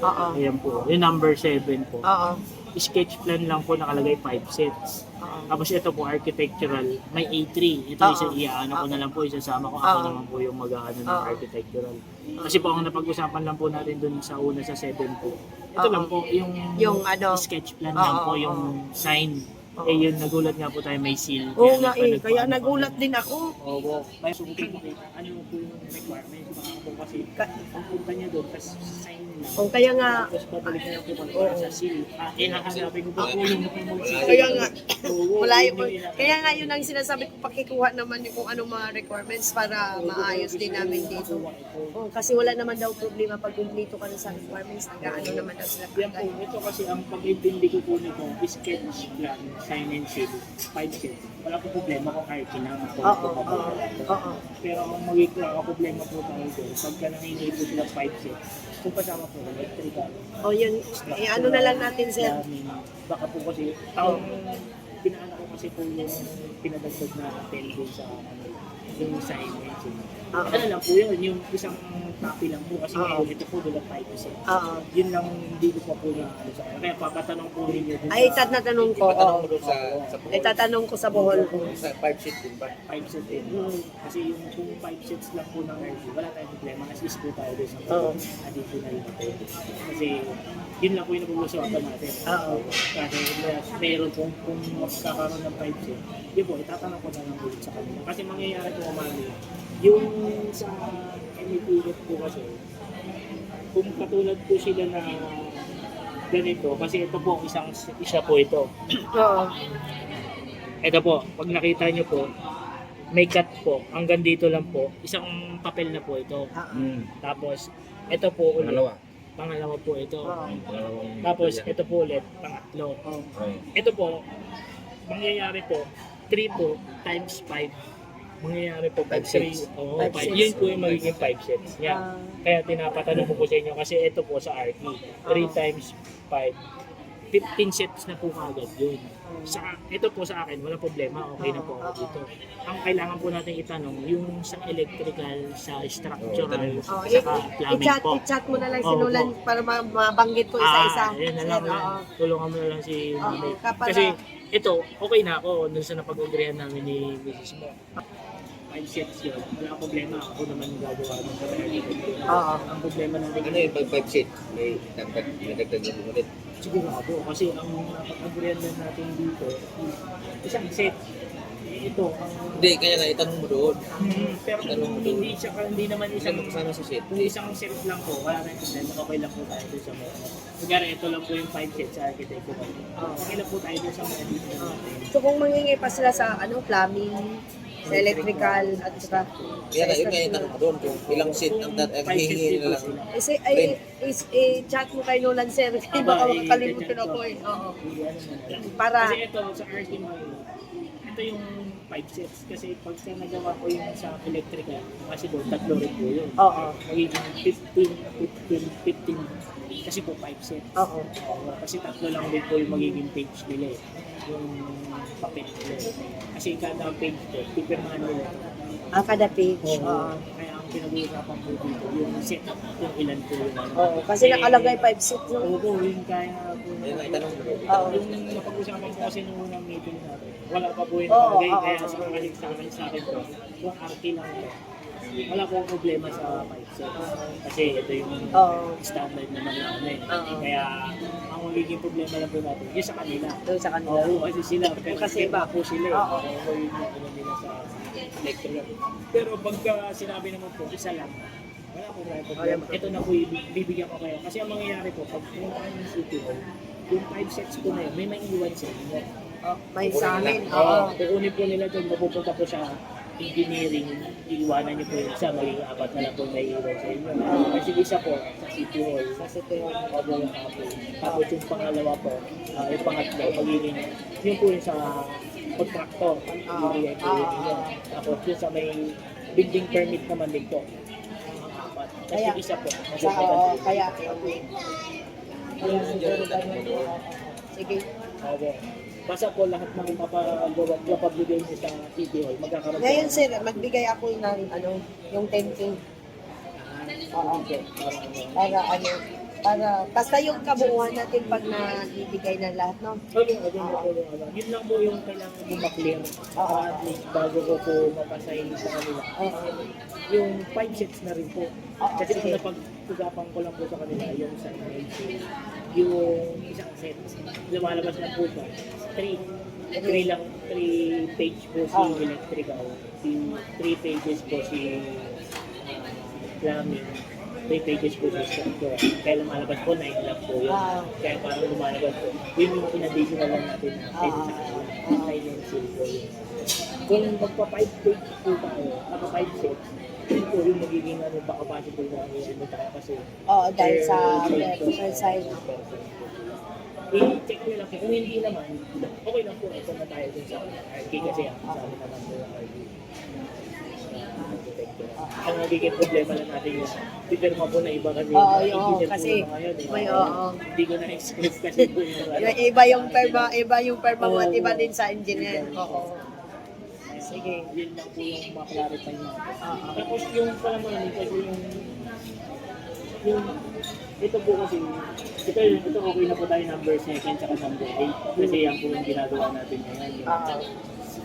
Oo. Ayan po. Yung number 7 po. Oo. Sketch plan lang po nakalagay 5 sets. Oo. Tapos ito po, architectural, may A3. Ito isa iaano ko na lang po, isasama ko. Ako Oo. naman po yung mag-aano ng Oo. architectural. Kasi po ang napag-usapan lang po natin dun sa una sa 7 po. Ito Oo. lang po, Yung ano, sketch plan lang po, oo, yung sign. Oo. Eh yun, nagulat nga po tayo may seal. oo nga hindi eh. pa Kaya nagpaano nagulat kami. din ako. Oo, kaya subukin ko ano po yung requirements mga po kasi ang punta niya doon, tapos sign O kaya nga, Tapos babalik na lang po kami para sa seal. Hahanapin ko pa po yung mag-seal. kaya nga, Oo, wala yun yung, yung ina- kaya nga yun ang sinasabi ko, pakikuha naman yung kung anong mga requirements para maayos din namin dito. Oh, kasi wala naman daw problema pag kumplito ka na sa requirements, nag-ano naman daw sila Yan po, ito kasi ang pag-intindi ko po nito, sketch plan, sign and seal, 5 sets. Wala po problema kung kahit kinama po. Oo, oo, oo. Pero ang magiging problema po tayo doon, pagka nangingi po sila 5 sets, kung kasama po electrical, O yun, ano na lang natin, sir. daming, baka po kasi, ang pinaano ko kasi po yung pinadagdag na telco sa yung sign and seal. Ano lang po yun, yung isang copy lang po kasi ngayon ito po doon 5 sets. Oo. Yun lang hindi ko pa po na ano sa kanya. Kaya papatanong po ninyo dun Ay, sa tatanong ko, Ipatanong oo. mo doon sa Ay, tatanong ko sa Bohol. sa 5 sheet din ba? 5 sets din. Kasi yung kung 5 sets lang po ng RG, wala tayong problema. Assist po tayo doon sa Oo. additional na po. Kasi yun lang po yung napag-usapan natin. Oo. Kasi meron po kung magkakaroon ng 5 sets, yun po, itatanong ko na lang ulit sa kanila. Kasi mangyayari po umami, yung sa MPF po kasi, kung katulad po sila na ganito, kasi ito po, isa po ito. Oo. Ito po, pag nakita nyo po, may cut po, hanggang dito lang po, isang papel na po ito. Tapos, ito po ulit, pangalawa po ito. Pangalawang Tapos, ito po ulit, pangatlo. Ito po, mangyayari po, 3 po, times 5. Mangyayari po, 5 3. sets. Oo, 5 5. sets. Yun po yung magiging 5 sets. Yan. Ah. Kaya tinapatanong ko po sa inyo, kasi ito po sa RT, 3 times 5, 15 sets na po kagad yun. Ito po sa akin, walang problema, okay na po ako dito. Ang kailangan po natin itanong, yung sa electrical, sa structural, Oh, saka plumbing po. i-chat mo na lang si Oo, Nolan po. para mabanggit ko isa-isa. Yun na lang. Sir, oo. Tulungan mo na lang si Mami. kapag- Kasi ito, okay na ako dun sa napag-agreean namin ni Mrs. Mo. 5 sets yun. Wala akong problema. Ako naman yung gagawa ng kapatid. Oo. Ang problema natin, Ano yung 5 sheet? May dagdag na ulit. sigurado. Kasi ang napag-agreean na natin dito, isang set. Ito, ang... Hindi, kaya nga itanong mo doon. Pero kung hindi naman Isa isang mo kasama sa sheet. kung isang set lang po, wala tayong problema, okay lang po tayo doon sa mga. Kagaya ito lang po yung 5 sets sa architect ko. Okay lang po tayo doon sa mga dito natin. So kung mangingi pa sila sa plumbing, sa electrical, at saka Kaya nga, yun nga itanong mo doon. Kung ilang sheet ang hihingi nila lang. chat mo kay Nolan, sir. Kasi baka makakalimutan ako eh. Oo. Para, Kasi ito, sa RT mo, ito yung 5 sets. Kasi pag nagawa ko yung sa electrical, kasi po, tatlo rin po yun. oo. Magiging 15. Kasi po 5 sets. Oo. Kasi tatlo lang din po yung magiging page nila eh. Yung papel nila. Kasi kada page po, pipirmahan nila. Kada page. Oo. Oo. Kaya ang pinag-uusapan po dito, yung setup kung ilan po yung ano. Oo. Kasi nakalagay 5 seats. No? Oo, yung kaya po. Kaya nga, itanong mo doon. Oo. Yung napag-usapan ko kasi nung unang meeting natin, wala pa po yung Oo, nakalagay. oo, Kaya oo. sa akin po, kung RT lang po, wala po problema sa 5 set. Kasi ito yung Oo. standard naman na ano eh. Oo. Kaya ang magiging problema lang po natin, yung sa kanila. Doon sa kanila. Oo, kasi sila, pero kasi iba po sila eh. Oo. Oo, yun yung ano nila sa electrical. Pero pagka sinabi naman po, isa lang, wala po tayo problema. Ito na po bibigyan ko kayo. Kasi ang mangyayari po, pag pumunta kayo ng City Hall, yung 5 sets po na yun, may maiiwan sa inyo. May sa amin. Oo, Oo. kukunin po nila doon, mapupunta po sa engineering, iiwanan niyo po yung isa, magiging 4 na lang po may iwan sa inyo. Kasi isa po, sa City Hall, Sa City Hall. opo yung hapon. Tapos yung pangalawa po, yung pangatlo, magiging, yun po yung sa contractor, ibigay po yun yun. Tapos yun sa may building permit naman din po. Apat. Kasi Kaya- isa po. Kaya, okay. Kaya siguro ganun. Sige. Opo. Basta po lahat ng kapabigay niyo sa City Hall, magkakaroon po Ngayon, ng- sir, magbigay ako ng yung 10K. Oo. Para basta yung kabuuan natin pag naibigay na lahat, no? Yun lang po yung kailangan ko maklear. Para at least bago ko po mapasahin sa kanila. Yung 5 sets na rin po. Kasi sige. kung napag-ugapan ko lang po sa kanila yung sa MLC, yung isang set, lumalabas na po siya. 3 lang, 3 page po si electrical, 3 pages po si plumbing, may pages po sa structure. Kaya lumalabas po, 9 lang po yun. Kaya parang lumalabas po. Yun yung in-additional lang natin na pwede sa kanila. 9 and seal po yun. Kung magpa-5 page po tayo, ako 5 sets, yun po yung magiging ano, baka possible na ano tayo kasi. Oo, dahil sa per side. I-check nyo lang po. Kung hindi naman, okay lang po. Ito na tayo dun sa RK kasi ang sabi naman po yung RK. Ang nagiging problema lang natin yung pipirma po na iba kasi. Oo, engineer po kasi yung mga yun, may oo. Hindi ko na-exclude kasi po yung ano. Iba yung perma mo at iba din sa engineer. Oo. Sige. Yun lang po yung ma-clarify natin. Tapos yung palaman kasi yung ito po kasi ito okay na po tayo number 2 tsaka number 8 kasi yan po yung ginagawa natin ngayon yung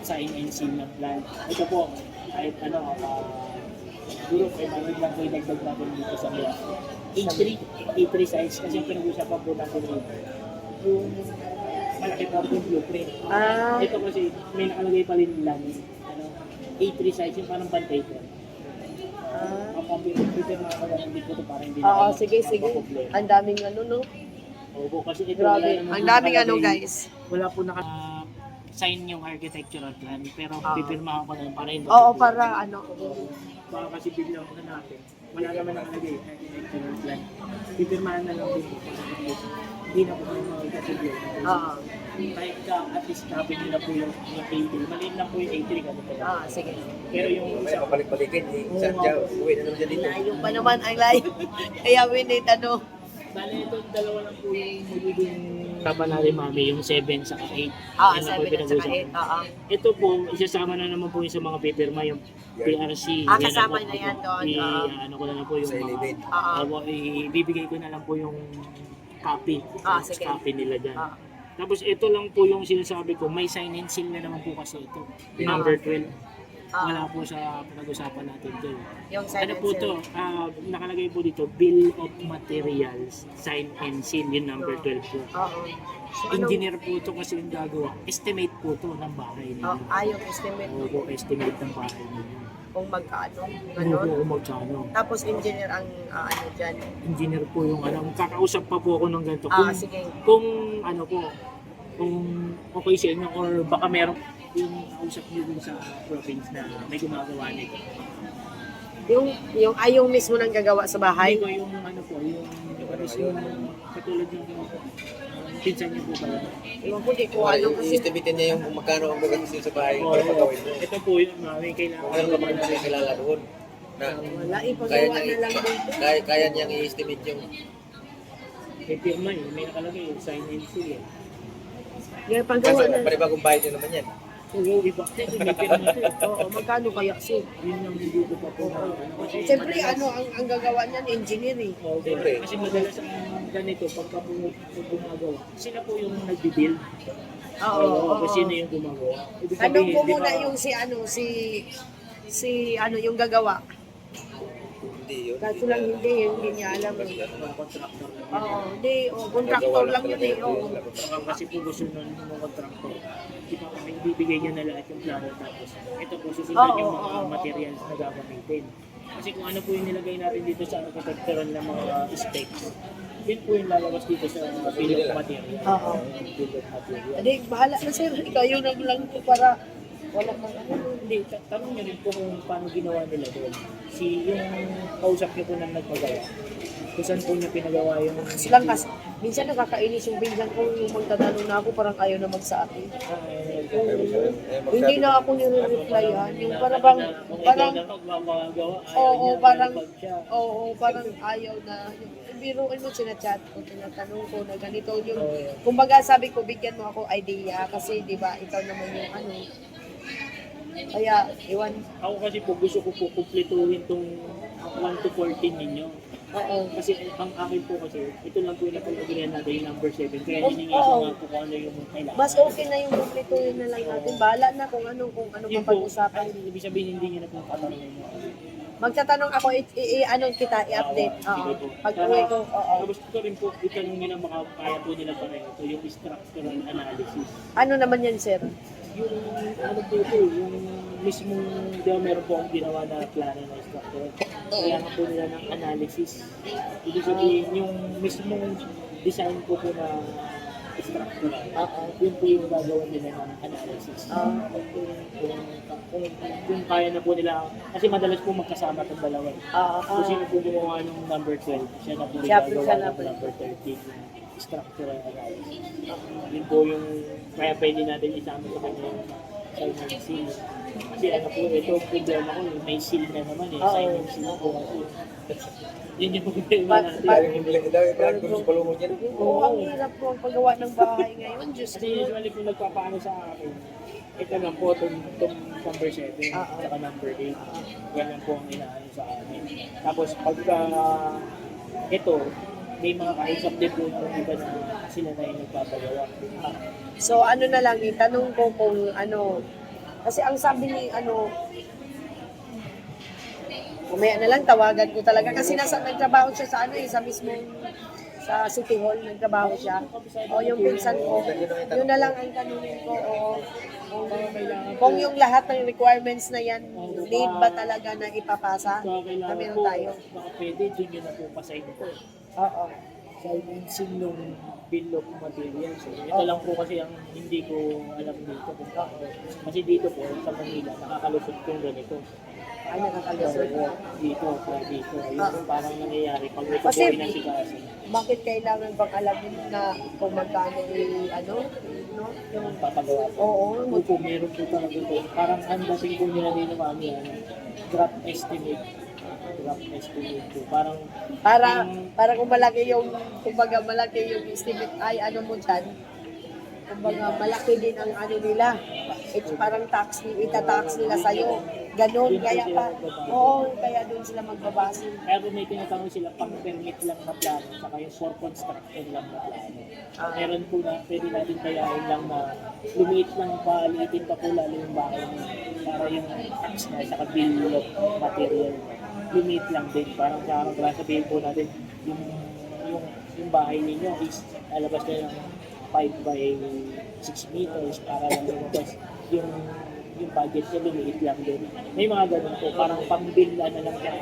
sign and seal ng plan. Ito po kahit ano siguro 500 lang po yung dagdag natin dito sa mga A3 size kasi pinag-usapan po natin yung malaki po yung blueprint. Ito kasi may nakalagay pa rin lang A3 size yung parang pantay ko. Oo, sige. Ang daming ano, no? Opo, kasi ito Grabe. Ang daming ano, guys. Wala po sign yung architectural plan, pero pipirmahan ko na lang para hindi. Oo, para ano. Baka kasi biglang na natin. Wala naman nakalagay architectural plan. Pipirmahan na lang din po. Hindi na po kayo makikasibyo. Oo. Kahit at least copy nila po yung A3. Maliit lang po yung A3 kasi po. Sige. Pero yung May isa, mabalik-balikin. Saan dyan? Uwi na naman dyan dito. Layo pa naman ang layo. Kaya winit, ano. bale ito dalawa lang po yung magiging tama natin mami, yung 7 sa 8. Oo, Yan lang 7 po at pinag-usapan. saka 8. Oo. Ito po, isasama na naman po yung sa mga pipirma, yung PRC. Yan Kasama po, na yan doon. ano ko na lang po yung Sa elevate. ibibigay ko na lang po yung copy. Sige. Copy nila dyan. Tapos ito lang po yung sinasabi ko, may sign and seal na naman po kasi ito. Number 12. Wala po sa pinag-usapan natin doon. Yung Ano po to? Nakalagay po dito, Bill of Materials, Sign and Seal, yung number 12 po. Oo. So, Engineer po ito kasi yung gagawa. Estimate po to ng bahay ninyo. yung estimate Oo po, estimate ng bahay ninyo. kung magkaano. Ano Ganon. po kung magkano. Tapos engineer ang ano dyan. Engineer po yung ano, kakausap pa po ako ng ganito. Sige. Kung ano po, kung okay sa inyo or baka meron yung kausap nyo dun sa province na may gumagawa nito. Yung mismo nang gagawa sa bahay. Hindi ko yung ano po, yung katulad yung pinsan niyo po ba yun? Yung hindi ko ano kasi. I-estimatein niya yung kung magkano ang magagastos sa bahay Oo, para pagawin mo. ito po yung may kailangan. Meron ka bang nakikilala doon? Na Wala, kaya ipagawa na niya, lang dito. kaya niyang i-estimate yung May pirma yun, may nakalagay yung sign and seal eh. Yung paggawa kasi na. panibagong bahay din naman yan. Oo, iba. May pirma ito eh. Oo, magkano kaya si? Yun yung hindi ko pa po na kasi Siyempre, ang gagawa niyan, engineer eh. Oo, Siyempre. kasi madalas ang ganito, pagka po gumagawa, sila po yung nagbibuild. Oo. Kasi sino yung gumagawa. Ibig Tanong ko di ba, muna yung yung gagawa. Hindi yun. Kaso lang hindi niya alam eh. mga contractor. Oo, hindi. Contractor lang yun eh. Oo. Kasi po gusto nun ng mga contractor. Di ba kami ibibigay niya na lahat yung plano tapos ito po susundan yung mga materials na gagamitin. Kasi kung ano po yung nilagay natin dito sa architectural na mga specs, yun po yung lalabas dito sa bill of material. Oo. Bill of material. Hindi, bahala na sir. Ikaw yung lang ko para wala kang ano. Hindi, tanong niyo rin po kung paano ginawa nila doon. Yung kausap niyo po na nagpagawa. Kung saan po niya pinagawa yung... Silang kasi, minsan nakakainis yung pinsan ko yung magtatanong na ako parang ayaw na magsabi. Hindi na ako nire-replyan. Yung parang parang ayaw na. Yung biruin mo, sinachat ko, tinatanong ko na ganito. Yung, kumbaga sabi ko, bigyan mo ako idea kasi di ba ikaw naman yung ano. Kaya, iwan. Ako kasi po gusto ko po kumpletuhin tong 1 to 14 ninyo. Oo. Kasi ang akin po kasi, ito lang po yung napag-agreean natin yung number 7. Kaya hiningi ko nga po kung ano yung kailangan. Mas okay na yung kumplituhin na lang natin. Bahala na kung ano Yun po, mapag-usapan. ibig sabihin hindi nyo na po tatanungin mo. Magtatanong ako, i-update. Oo. Pag-uwi ko, oo. Tapos ito rin po, itanong nyo na makakaya po nila pareho. Ito yung structural analysis. Ano naman yan, sir? Yung ano po ito, yung mismong, di ba meron po akong ginawa na plano na structural. kailangan po nila ng analysis. Ibig sabihin, yung mismong design po na structural, yun po yung gagawa nila ng analysis. Kung kaya na po nila, kasi madalas po magkasama itong dalawa. Kung sino po gumawa ng number 12, siya na po yung gagawa ng number 13, yung structural analysis. Yun po yung, kaya pwede natin isama sa kanya yung sign seal. Kasi ano po, ito problema ko, may seal na naman sign seal po kasi. Yun yung problema natin. Parang hindi lang daw, parang gusto palungo niya. Oo, ang hirap po ang paggawa ng bahay ngayon. Diyos Kasi ko. usually kung nagpapaano sa akin, ito lang po, itong number 7, saka number 8. Yan lang po ang inaano sa amin. Tapos pagka ito, may mga kausap din po yung iba na sila na yung nagpapagawa. So ano na lang, itanong ko kung ano, kasi ang sabi ni umaya na lang, tawagan ko talaga kasi nagtrabaho siya sa sa mismong sa City Hall, nagtrabaho siya. O yung pinsan ko, yun na lang ang tanungin ko, kung yung lahat ng requirements na yan, need ba talaga na ipapasa? So, kailangan Kami po, tayo. baka pwede, dun yun na po pasign ko. Oo. Financing nung bill of materials. So, ito lang po kasi ang hindi ko alam dito. Kasi dito po, sa Manila, nakakalusot kong ganito. Ay, nakakalusot. Dito. Yung parang nangyayari pag ito po Kasi- inasikaso. Bakit kailangan bang alamin na kung magkano Yung papagawa po. Oo. Opo, meron po talaga po. Parang ang dating po nila din ng mami, drop estimate. Drop estimate po. Parang Para kung malaki yung, kumbaga malaki yung estimate, ay ano mo dyan, kumbaga malaki din ang ano nila. It's parang itatax nila sa'yo. Ganon, kaya pa, kaya doon sila magbabase. kaya po may tinatawag sila pang permit lang na plano saka yung for construction lang na plano. Meron po na pwede natin kayain lang na lumiit lang pa, liitin pa po lalo yung bahay niyo. Para yung tax na saka bill of material. Lumiit lang din. Parang kaya sabihin po natin yung bahay ninyo is alabas na ng 5 by 6 meters para lang lumabas yung budget niya lumiit lang din. May mga ganun po, parang pang-bill na lang siya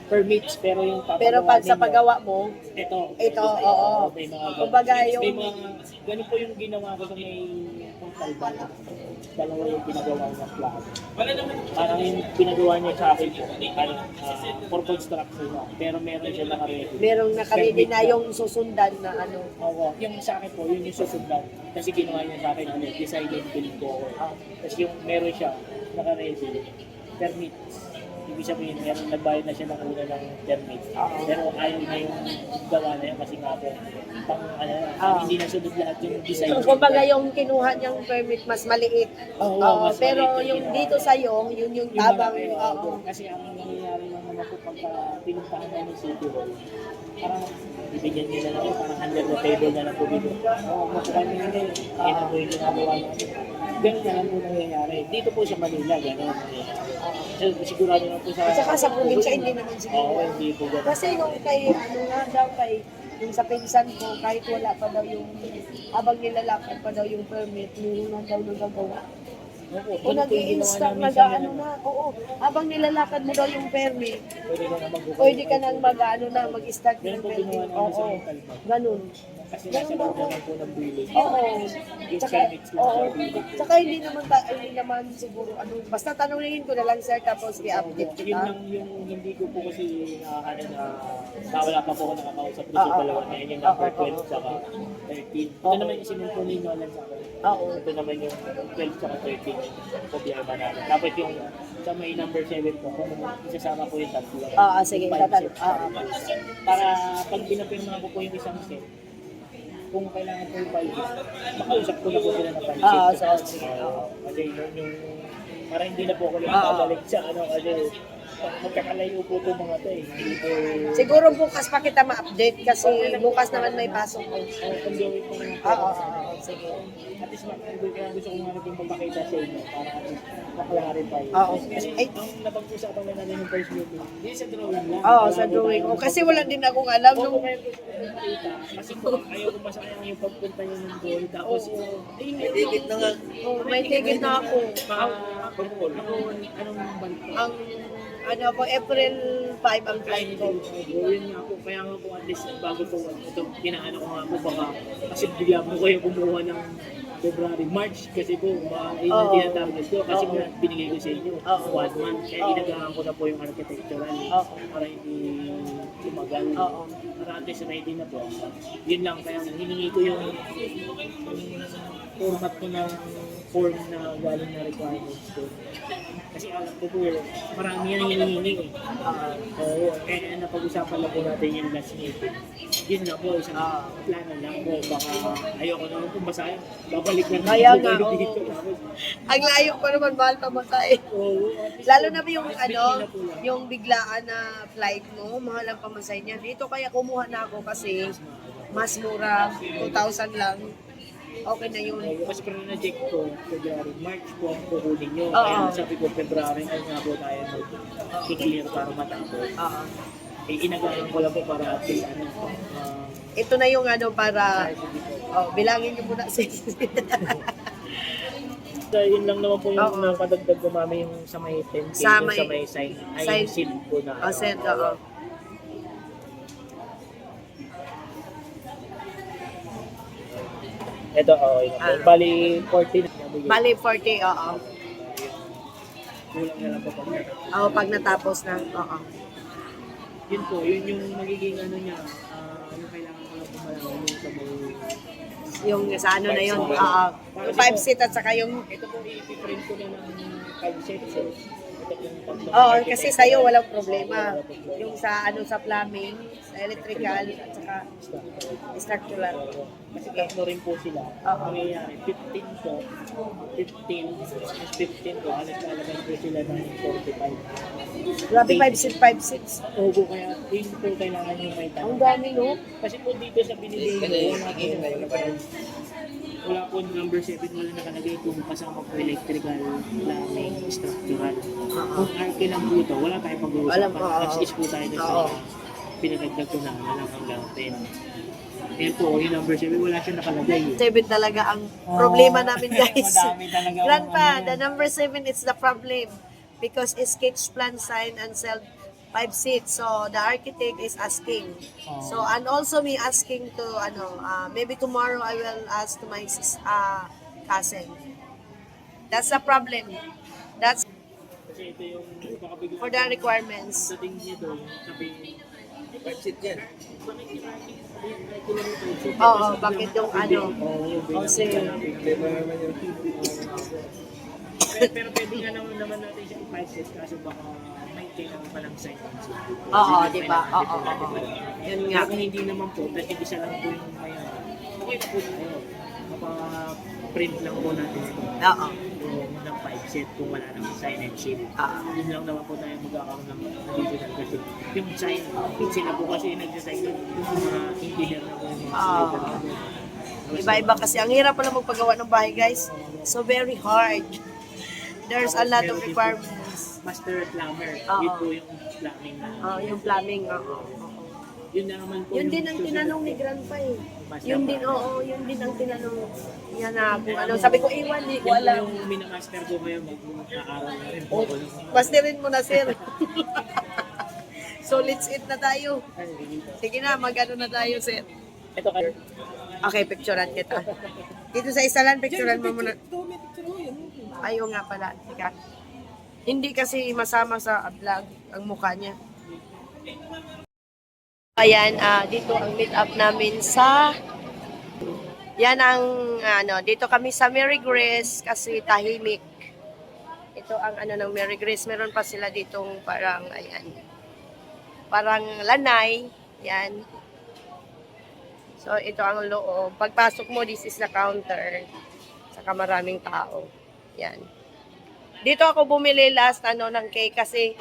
permits, pero yung Pero pag sa paggawa mo, ito, oo. may mga ganun. Kumbaga yung, May mga, ganun po yung ginawa ko sa may Puntalban. Dalawa yung pinagawa niya plano. Parang yung pinagawa niya sa akin po, for construction na. Pero meron siya naka-ready. merong nakaredy na yung susundan na ano. Oo, yung sa akin po, yun yung susundan. Kasi ginawa niya sa akin, design and build po ako. Tapos yung meron siya, naka-ready, permits. Ibig sabihin, meron nagbayad na siya ng una ng permit. Pero ayaw na yung gawa na yun kasi nga po, hindi nasunod lahat yung design. So, kumbaga yung kinuha niyang permit mas maliit. Oo, mas Pero maliit yung ginawa. dito sa'yo, yun yung tabang. Kasi ang nangyayari lang naman po pagka pinuntahan na ng City Hall, parang bibigyan nila lang parang under the table na lang po dito. Makuha nila nila, kaya na po yung ginagawa natin. Ganun na lang po nangyayari. Dito po sa Manila, ganun. Sigurado na po sa... At saka sa probinsya, hindi naman siguro. Oo, hindi po ganun. Kasi nung yung sa pinsan ko, kahit wala pa daw yung, habang nilalakad pa daw yung permit, meron na daw nagagawa. O nag-i-install, habang nilalakad mo daw yung permit, pwede ka nang mag-start Ganun ng po ginawa permit. namin sa Montalban. Ganun. Kasi nasa loob naman po ng village. Oo. Yung Tsaka, permits lang sa village. Tsaka hindi naman siguro, basta tanongin ko na lang sir, tapos i-update Yun kita. lang yung hindi ko po kasi wala pa po ako nakakausap doon sa dalawa na yun, yung number 12 saka 13. Ito naman yung sinunod ninyo lang sa akin. Oo. Ito naman yung 12 saka 13 yung problema namin. Tapos yung sa may number 7 po, kung isasama po yung tatlo. Sige, Yung 5, tatanong. 6. Para pag pinapirma ko po yung isang set, kung kailangan po yung 5, makausap ko na po sila ng 5 sige. Kasi yung para hindi na po ako lang babalik sa kasi magkakalayo po itong mga ito eh. Hindi po... Siguro bukas pa kita ma-update kasi bukas naman may pasok ko. Kung gawin ko ng Oo. sige. At least kaya gusto ko nga rin magpapakita sa inyo para at least maklarify. Oo. Kasi Ay. ang napag-usapan na natin yung first meeting, hindi sa drawing lang. Oo, sa drawing. O, kasi wala din akong alam Kung nung... kayo gusto ko makita, kasi po ayaw ko masayang yung pagpunta nyo ng goal. Tapos yung... Tikit na nga. Oh, may ticket na ako. Anong balik? Ang ano ako, April 5 ang flight ko. Yun nga po, kaya nga po at least bago po ito, kinaano ko nga po baka kasi bigla mo kayo kumuha ng February, March kasi po yun ang Oo. tinatarget ko kasi Oo. po binigay ko sa inyo Oo. 1 month kaya Oo. inagahan ko na po yung architectural Oo. para hindi tumagal Oo. para at least ready na po yun lang kaya hiningi ko yung format ko ng form na galing na requirements ko kasi alam ko po marami yan hinihingi oo kaya napag-usapan lang po natin yung last meeting yun na po isang plano lang po baka ayoko naman po basahin babalik lang Kaya po nga, ulit oo. dito tapos Ang layo ko naman, mahal pamatay. oo at least Lalo po, na yung mas ano, bigyan na po lang. yung biglaan na flight mo, mahal ang pamasahe niya. Dito kaya kumuha na ako kasi mas mura, 2,000 lang. Okay na yun. Mas pero na-check ko, February, March po ang kukunin nyo. Oo. Kaya sabi ko, February, ay nga po tayo mag-clear para matapos. Oo. Eh, inagalan ko lang po para at least ano, Ito na yung ano para, bilangin niyo muna sis. so, yun lang naman po yung Oo. napadagdag ko mami yung sa may 10K, Sa yung may- sa may sign, ay sign- yung seal po na. O, send, oo. Ito, okay na po. Bali, 14 na nabigay. Bali 40, oo. Kulang na lang po pag Oo, pag natapos na, oo. yun po, yun yung magiging ano niya, yung kailangan ko lang po malaman yung sa may Yung sa ano na yun, oo. Yung 5 seat at saka yung, ito po i-print ko na ng 5 sets. Ito yung tatlong oo, architect. kasi sa'yo walang problema. Yung sa ano sa plumbing, sa electrical, at saka structural. Kasi tatlo rin po sila. Oo. Ang nangyayari, 15 po, 15, mas 15 po, halos lalagay po sila ng 45. Grabe 5 seat, 5 seats. Opo, kaya yun po kailangan yung may Ang tanong. dami, no? Kasi po dito sa binili wala po number 7, wala nakalagay kung kasama po electrical, plumbing, structural. Kung arke lang po ito, wala tayong Alam pag-uusapan. ko, oo. As is po tayo dun Oo. sa pinagagdag ko na lang hanggang 10. Ayan po, yung number 7, wala siya nakalagay. 7 talaga ang problema namin, guys. Madami talaga. ang Grandpa, ano the yan. number 7 is the problem because it's sketch plan sign and sell 5 seats. So the architect is asking. So and also me asking to maybe tomorrow I will ask to my cousin. That's the problem. That's Kasi ito yung baka bigla for the requirements. dating niya doon, sabi 5 seat yan. Oo, bakit yung ano? Kasi Kasi pero pwede nga naman natin siya i-prices kaso baka may kailangan pa ng sign. oo, di ba? Oo. Yun nga. Kung hindi naman po, dahil isa lang po yung may okay po tayo. Mapa-print lang po natin ito. Oo. Yung ng 5 set kung wala nang sign and seal. Yun lang naman po tayo magkakaroon ng digital kasi yung sign, sila po kasi yung nagsasign doon, yung mga engineer na po yung Iba-iba kasi. Ang hirap pala magpagawa ng bahay, guys. So very hard. There's a lot of requirements. Master plumber, Oo. yun po yung plumbing na. Yung plumbing, oo. Yun na naman po Yun yung din ang tinanong ni Grandpa eh. Master Yun din, plumber. oo, yun din ang tinanong niya na kung ano. Sabi ko, iwan, hindi ko Yan po alam. yung minamaster ko ngayon, mag-aaral na rin po. Oh, pastirin mo na, sir. So, let's eat na tayo. Sige na, mag-ano na tayo, sir. Ito kayo. Okay, picturean kita. Dito sa isalan, picturean mo muna. Ayaw nga pala. Teka. Hindi kasi masama sa vlog ang mukha niya. Ayan, dito ang meet up namin sa... Yan ang, dito kami sa Mary Grace kasi tahimik. Ito ang ng Mary Grace. Meron pa sila ditong parang, ayan, parang lanay. Yan. So, ito ang loob. Pagpasok mo, this is the counter. Saka maraming tao. Yan. Dito ako bumili last ng cake kasi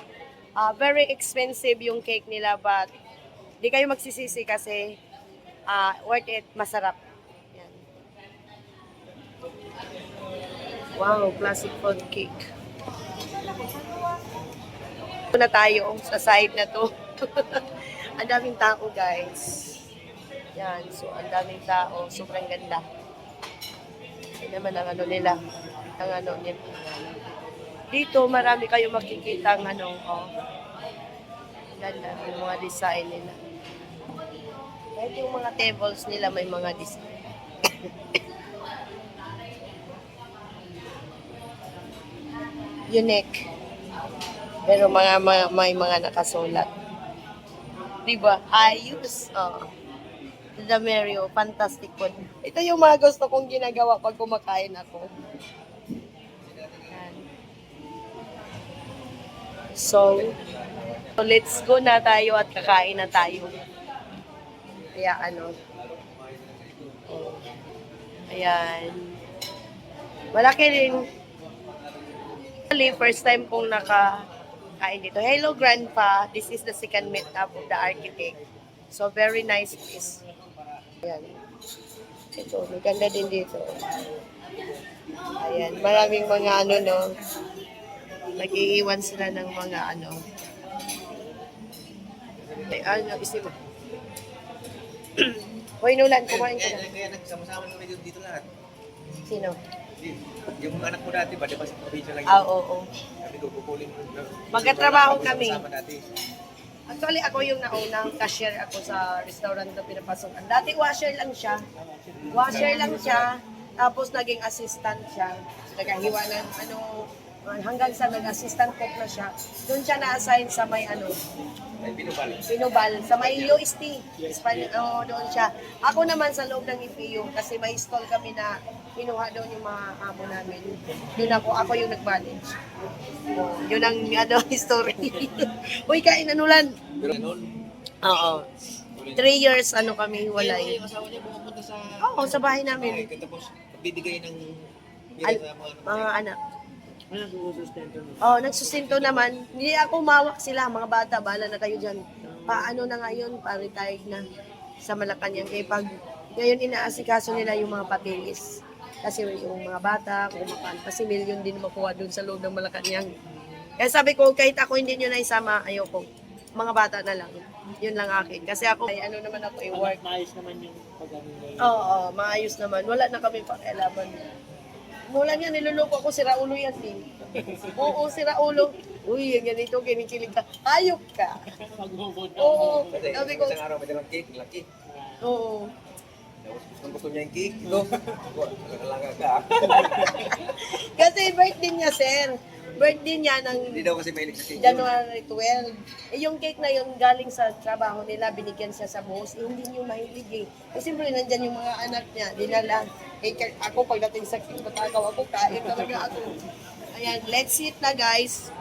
very expensive yung cake nila but di kayo magsisisi kasi worth it, masarap. Yan. Wow, classic food cake. Ito na tayo sa side na to. Ang daming tao, guys. Yan, so ang daming tao. Sobrang ganda. Yan naman ang ano nila. Ang ano nila. Dito, marami kayo makikita ang ano, oh. Ganda, yung mga design nila. Kahit yung mga tables nila, may mga design. Unique. Pero may mga nakasulat. Diba? Ayos. Oh. The Mario, fantastic food. Ito yung mga gusto kong ginagawa pag kumakain ako. Yan. So, let's go na tayo at kakain na tayo. Kaya ano. Oh. Ayan. Malaki rin. First time kong nakain dito. Hello, Grandpa. This is the second meetup of the architect. So, very nice place. Ayan. Ito, maganda din dito. Ayan, maraming mga ano, no. Nag-iiwan sila ng mga ano. Ay, ano, isip mo. Hoy, Nulan, kumain ka na. Kaya nagsama-sama kami dito lahat. Sino? Yung anak mo dati ba, di ba sa probinsya lang Ah, oo. Sabi ko, kukulin mo. Magkatrabaho kami. Sama dati. Actually, ako yung naunang cashier ako sa restaurant na pinapasokan. Dati washer lang siya. Washer lang siya. Tapos naging assistant siya. Nagahiwa ng ano, hanggang sa nag-assistant cook na siya. Doon siya na-assign sa may ano, Ay, binubal. Pinubal. Sa may UST. Doon siya. Ako naman sa loob ng IPU kasi may stall kami na kinuha doon yung mga amo namin. Doon ako yung nag-manage. Oh, yun ang ano, history. Uy, kain anulan. Pero noon, Oo. 3 years ano kami walay. yung asawa niya pumunta sa... Oo, sa bahay namin. Tapos, bibigay ng... Al- sa mga anak. Ano nagsusustento mo? Oh, nagsustinto naman. Hindi ako mawak sila, mga bata, bahala na kayo dyan. Paano na ngayon, pa-retired na sa Malacanang. Kaya pag ngayon inaasikaso nila yung mga papilis. Kasi yung mga bata, kumakain. Kasi milyon din makuha doon sa loob ng Malacanang. Kaya sabi ko, kahit ako hindi nyo na isama, ayoko. Mga bata na lang. Yun lang akin. Kasi ako, ay, ano naman ako, work. Maayos naman yung pag-aming Oo, maayos naman. Wala na kami pakialaman. Mula nga, niluloko ako, si Raulo yan din. Oo, si Raulo. Uy, yung ganito, kinikilig ka. Ayok ka. Oo, Kasi sabi ko, isang araw may dalang cake, laki. oo. Tapos gusto niya yung cake. Ito, nakalaga ka. Kasi birthday niya, sir. Birthday niya ng Hindi daw kasi mahilig sa cake. January 12. Eh, yung cake na yun, galing sa trabaho nila, binigyan siya sa boss. Eh, hindi niyo mahilig eh. Kasi siyempre, nandyan yung mga anak niya, dinala. Eh, ako, pagdating sa cake, matagaw ako, kain talaga ako. Ayan, let's eat na, guys.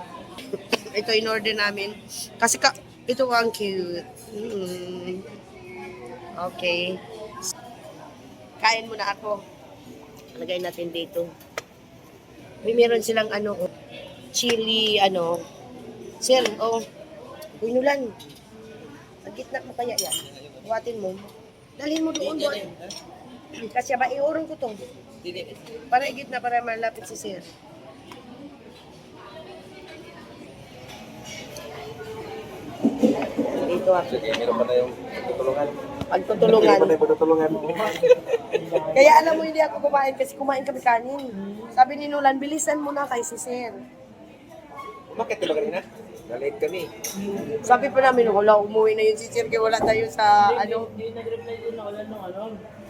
Ito in order namin. Kasi ito ang cute. Okay. Kain muna ako. Lagay natin dito. Meron silang ano, chili, ano. Sir, oh. Pinulan. Ang gitna mo kaya yan. Buhatin mo. Dalhin mo doon. Kasi ba, iurong ko to. Para igitna, para malapit si sir. Dito ako. Sige, meron pa na yung tutulungan. Pagtutulungan. Meron pa na yung tutulungan. Kaya alam mo, hindi ako kumain kasi kumain kami kanin. Sabi ni Nulan, bilisan mo na kay si sir. Bakit diba kanina? Nalit kami. Sabi pa namin, wala, umuwi na yun si sir, kaya wala tayo sa, ano. Hindi nag-reply doon na wala nung ano.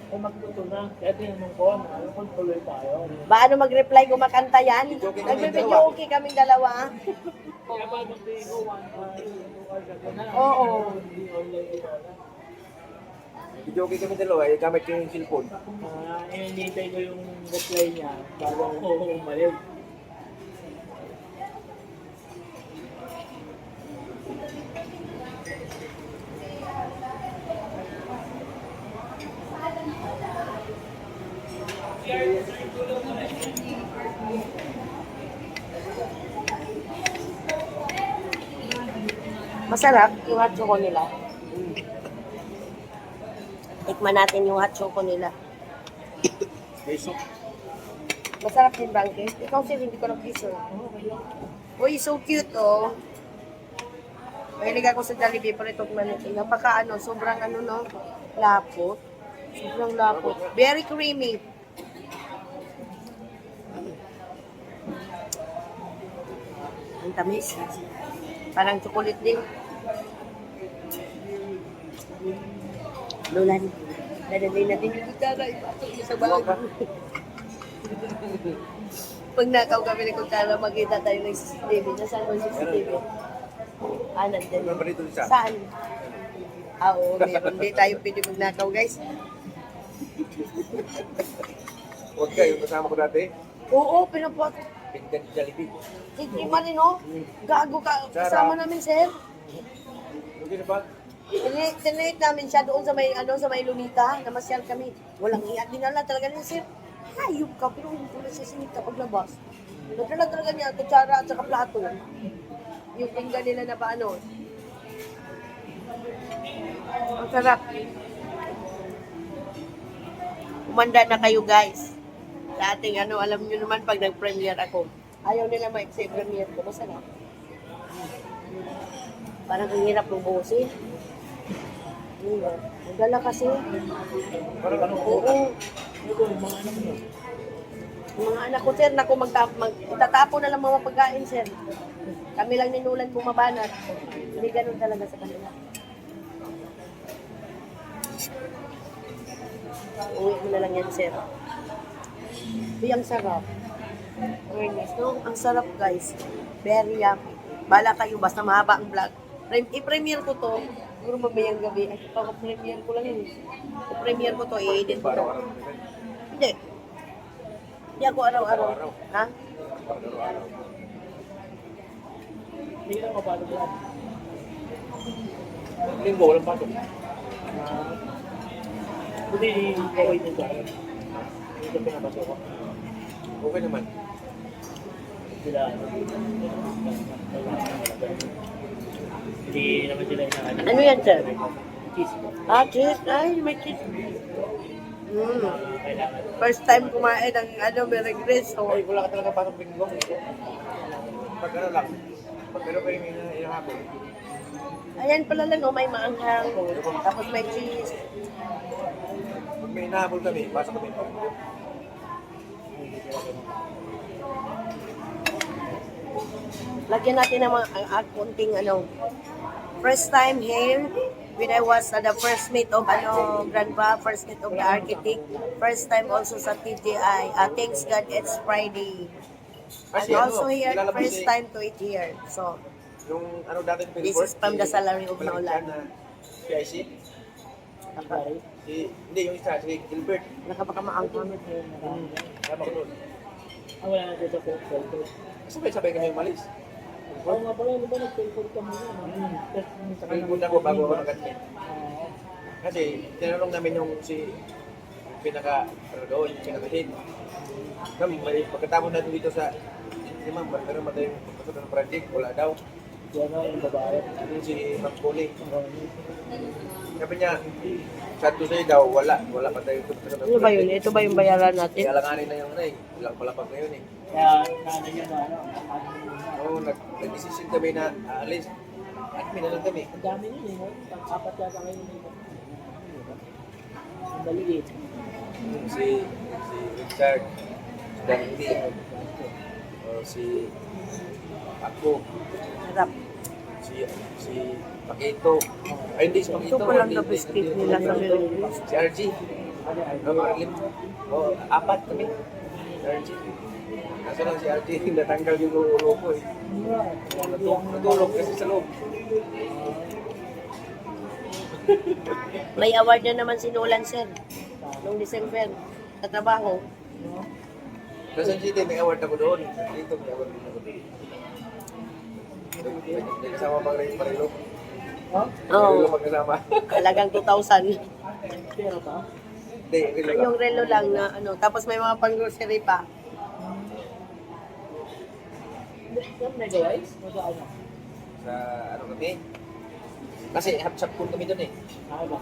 Kung magtuto na. Kaya tinanong ko, kung tuloy tayo. Ba, ano mag-reply, kumakanta yan? Nagbe-video okay kaming dalawa. Kaya pa mag-video ko, 1 hour, 2 hours ako na. Oo. Hindi online ito. Video okay kami dalawa, gamit ko yung cellphone. Hinihintay ko yung reply niya bago ako umalis. Masarap yung hot choco nila. Tikman natin yung hot choco nila. May soup. Masarap din ba ang cake? Ikaw sir, hindi ko na-pleasure. Uy, so cute oh. Mahilig ako sa Jollibee, pero itong manito. Napaka ano, sobrang ano no, lapot. Sobrang lapot. Very creamy. Ang tamis. Parang chocolate din. Lulan. Dadalhin natin yung kutsara. Ipasok niyo sa bag. Pag nakaw kami ng kutsara, makita tayo ng CCTV. Nasaan mo yung CCTV? Ah, nandyan. Meron ba dito isa? Saan? Ah, oo, meron. Hindi tayo pwede magnakaw, guys. Huwag ka, yung kasama ko dati. Oo, pinapot. Pindan Jollibee. Hindi man rin, oh. Gago ka. Kasama namin, sir. Okay na ba? Tinate namin siya doon sa may, ano, sa may Lunita. Namasyal kami. Walang iya. Dinala talaga niya, sir. Hayop ka, pero hindi ko na siya sinita paglabas. Nadala talaga niya, kutsara at saka plato. Yung pinggan nila na paano. Ang sarap. Umanda na kayo, guys. Sa ating ano, alam nyo naman pag nag-premiere ako. Ayaw nila ma-exit premiere ko. Masarap. Parang ang hirap ng buhusin. Ang gala kasi. Parang ano? Oo. Yung mga anak ko, sir, naku, itatapon na lang mga pagkain, sir. Kami lang ninulan bumabanat. Hindi ganun talaga sa kanila. Uwi mo na lang yan, sir. Uy, ang sarap. Very nice. No? Ang sarap, guys. Very yummy. Bala kayo, basta mahaba ang vlog. I-premiere ko to. Siguro mamayang gabi. Ay, pag-premiere ko lang yun. I-premiere ko to, i-edit ko to. Hindi. Hindi ako araw-araw. Ha? Hindi lang mapalo ba? Linggo, walang pasok. Hindi, okay din sa akin. Hindi ko pinapasok ko. Okay naman. Sila, hindi naman sila inaano. Ano yan, sir? Cheese po. Ah, cheese. Ay, may cheese. Kailangan. First time kumain ng ano, may regret. So, Ay, wala ka talaga pasok linggo. Pag ano lang. Pag ano kayo may hinahabol. ayan pala lang, oh, may maanghang. Tapos may cheese. Pag may hinahabol kami, pasok kami. Lagyan natin ng mga konting ano. First time here, when I was the first meet of ano, grandpa, first meet of the architect. First time also sa TGI. Thanks God, it's Friday. And also here, first time to eat here. So, Yung ano dati yung this is from the salary of Naulan. PIC? Hindi, yung isa, si Gilbert. Nakapakamaanghang. Tama ko nun. Wala na dito sa cellphone. Sabay-sabay kami umalis. Oo nga pala, di ba nag-cellphone ka muna? Nagpunta ko bago ako nag-admit. Kasi tinanong namin yung ano doon, yung pinaka-head. Kami, pagkatapos natin dito sa ma'am, pero matay yung pagkasunod ng project, wala daw. Yan o, yung babae. Yung si Ma'am Puli. Sabi niya, sad to say daw, wala pa tayo pagkasunod ng Ano ba yun? project. Ito ba yung bayaran natin? Kaya alanganin na yung ano eh, ilang palapag ngayon eh. Kaya, naano niya na, ano, Oo, nag-decision kami na aalis. At lang kami. ang dami yun eh, no? Apat yata kayo nito. Ang maliit. Si Richard, si Dante, si ako, Sarap. si Paquito. Ay, hindi si Paquito. Ito pa lang hindi, na biscuit hindi, nila hindi, sa hindi. Philippines. Si RG. Apat kami. Si RG. Kaso lang si RG, natanggal yung ulo ko eh. Natulog kasi sa loob. May award na naman si Nolan, sir. Noong December. Sa trabaho. Quezon City, may award ako doon. Dito, may award din ako doon. May kasama pang rin parilo. Oo. Parilo pagkasama. Halagang 2,000. Pero pa? Hindi, relo lang. Yung relo lang na ano. Tapos may mga pang-grocery pa. Saan nag-guys? Ano? Sa ano kami. Kasi hapsap pool kami doon eh. Ay, ba?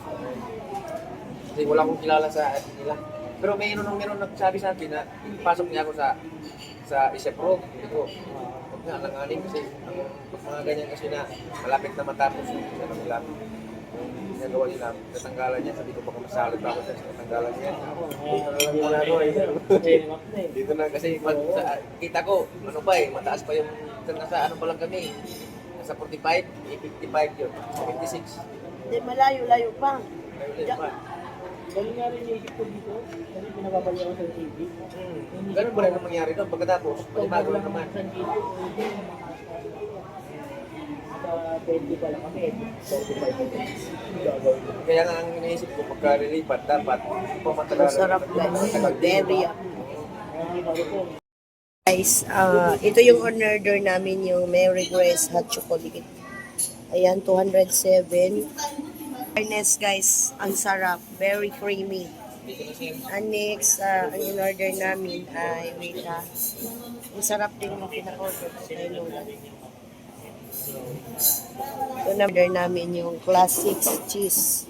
Kasi wala akong kilala sa atin nila. Pero meron nagsabi sa akin na pasok niya ako sa Isep Pro. Ito, huwag na, alanganin kasi ang mga ganyan kasi na malapit na matapos yung ano nila. Yung ginagawa nila, natanggalan niya. Sabi ko baka masalot pa ako sa natanggalan niya. Dito na lang muna ako eh. Dito na kasi kita ko, ano pa eh, mataas pa yung nasa ano pa lang kami. Nasa 45, 55 yun, 56. Hindi, malayo-layo pa. Ayun pa. Ganun nga rin naisip ko dito, kasi pinababali ako sa TV. Ganun ba rin ang mangyari doon pagkatapos? Palibago lang naman. Sa TV, hindi mo makakasali. Sa 20 pa lang kami, 45 Kaya nga ang iniisip ko, pagka lilipat, dapat pamatagal. Masarap guys. Very yummy. Guys, ito yung on-order namin, yung Mary Grace Hot Chocolate. Ayan, 207. Fairness guys, ang sarap. Very creamy. And next, ang in-order namin ay, wait ha. Ang sarap din yung pina-order kay Lola. Ito na-order namin yung classic cheese.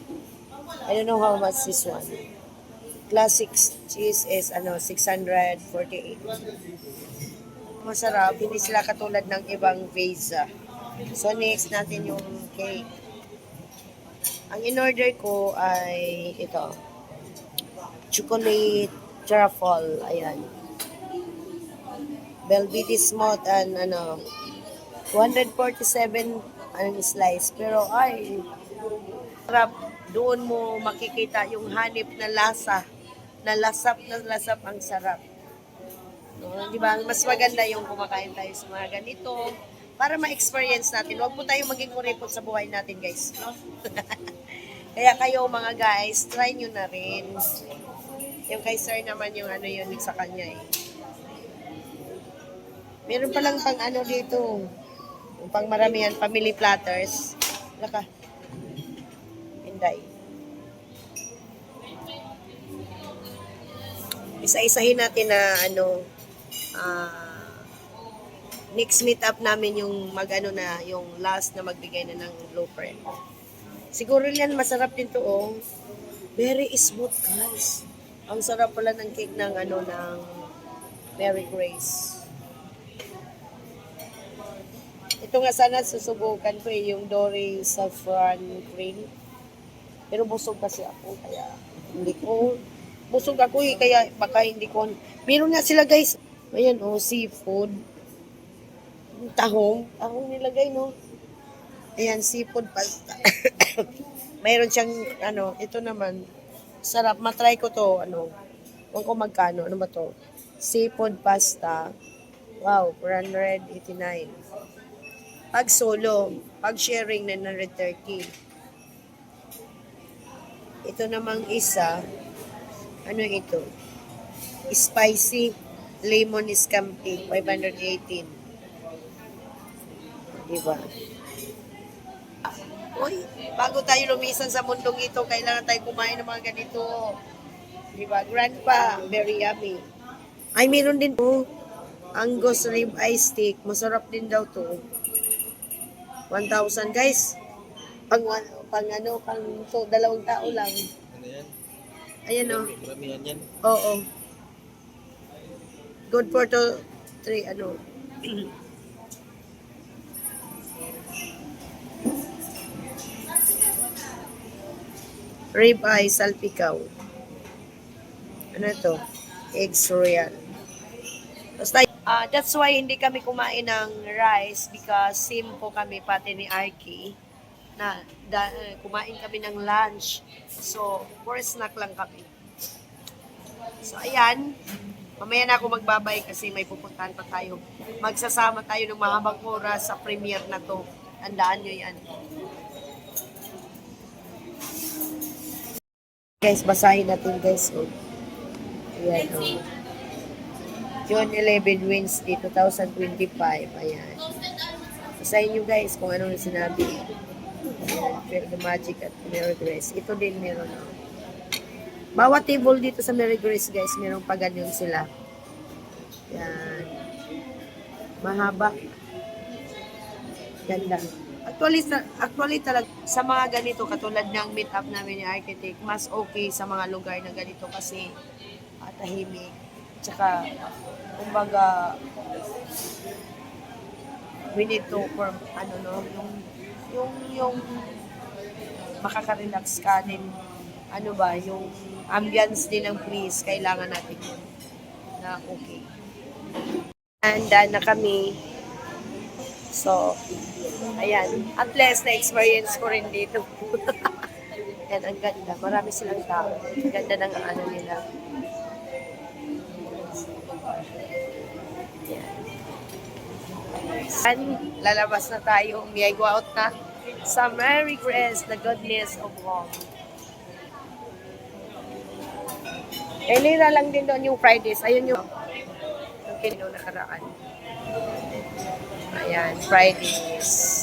I don't know how much this one. Classic cheese is 648. Masarap, hindi sila katulad ng ibang vasa. So next natin yung cake. Ang in-order ko ay ito. Chocolate truffle, ayan. Velvety smooth and 247 ang slice. Pero ay, sarap. Doon mo makikita yung hanip na lasa. Na lasap ang sarap. No, di ba? Mas maganda yung kumakain tayo sa mga ganito para ma-experience natin. Huwag po tayong maging kuripot sa buhay natin, guys. No? Kaya kayo, mga guys, try nyo na rin. Yung kay sir naman yung yun sa kanya eh. Meron palang pang dito. Yung pang maramihan, family platters. Laka. Hinday. Isa-isahin natin na next meet up namin yung yung last na magbigay na ng blueprint. Siguro yan masarap din to oh. Very smooth guys. Ang sarap pala ng cake ng ng Mary Grace. Ito nga sana susubukan ko yung Dory Saffron Cream. Pero busog kasi ako kaya hindi ko busog ako kaya baka hindi ko. Meron nga sila guys. Ayan seafood. Tahong nilagay no. Ayan, seafood pasta. Mayroon siyang ito naman sarap. Matry ko to kung magkano. Ano ba to? Seafood pasta. Wow, 489. Pag solo, pag sharing 930. Ito namang isa, ito? Spicy lemon scampi, 518. Diba? Uy, bago tayo lumisan sa mundong ito, kailangan tayo kumain ng mga ganito. Diba? Grandpa, very yummy. Ay, meron din po. Angus rib eye steak. Masarap din daw to. 1,000 guys. Pang 2 tao lang. Ano yan? Ayan o. Maramihan yan. Oo. Good for 3 rib eye salpikaw. Ano to? Eggs royal. Basta, that's why hindi kami kumain ng rice because same po kami pati ni Arky na kumain kami ng lunch. So, for snack lang kami. So, ayan. Mamaya na ako magbabay kasi may pupuntahan pa tayo. Magsasama tayo ng mahabang oras sa premiere na to. Tandaan nyo yan. Guys, basahin natin guys. Ayan June 11 Wednesday 2025. Ayan. Basahin nyo guys kung ano yung sinabi. Ayan, the Magic at Mary Grace. Ito din meron. Bawat table dito sa Mary Grace guys, meron pa ganyan sila. Ayan. Mahaba. Ganda. Actually talaga sa mga ganito katulad ng meet up namin ni Architect, mas okay sa mga lugar na ganito kasi tahimik. Tsaka, kumbaga, we need to, yung makaka-relax ka din, yung ambience din ng place, kailangan natin yun na okay. And na kami. So, ayan. At least, na-experience ko rin dito. And ang ganda. Marami silang tao. Ang ganda ng nila. Ayan. And lalabas na tayo. May go out na sa Mary Grace, the goodness of home. Lira lang din doon yung Fridays. Ayun yung kinino nakaraan. Ayan, Fridays.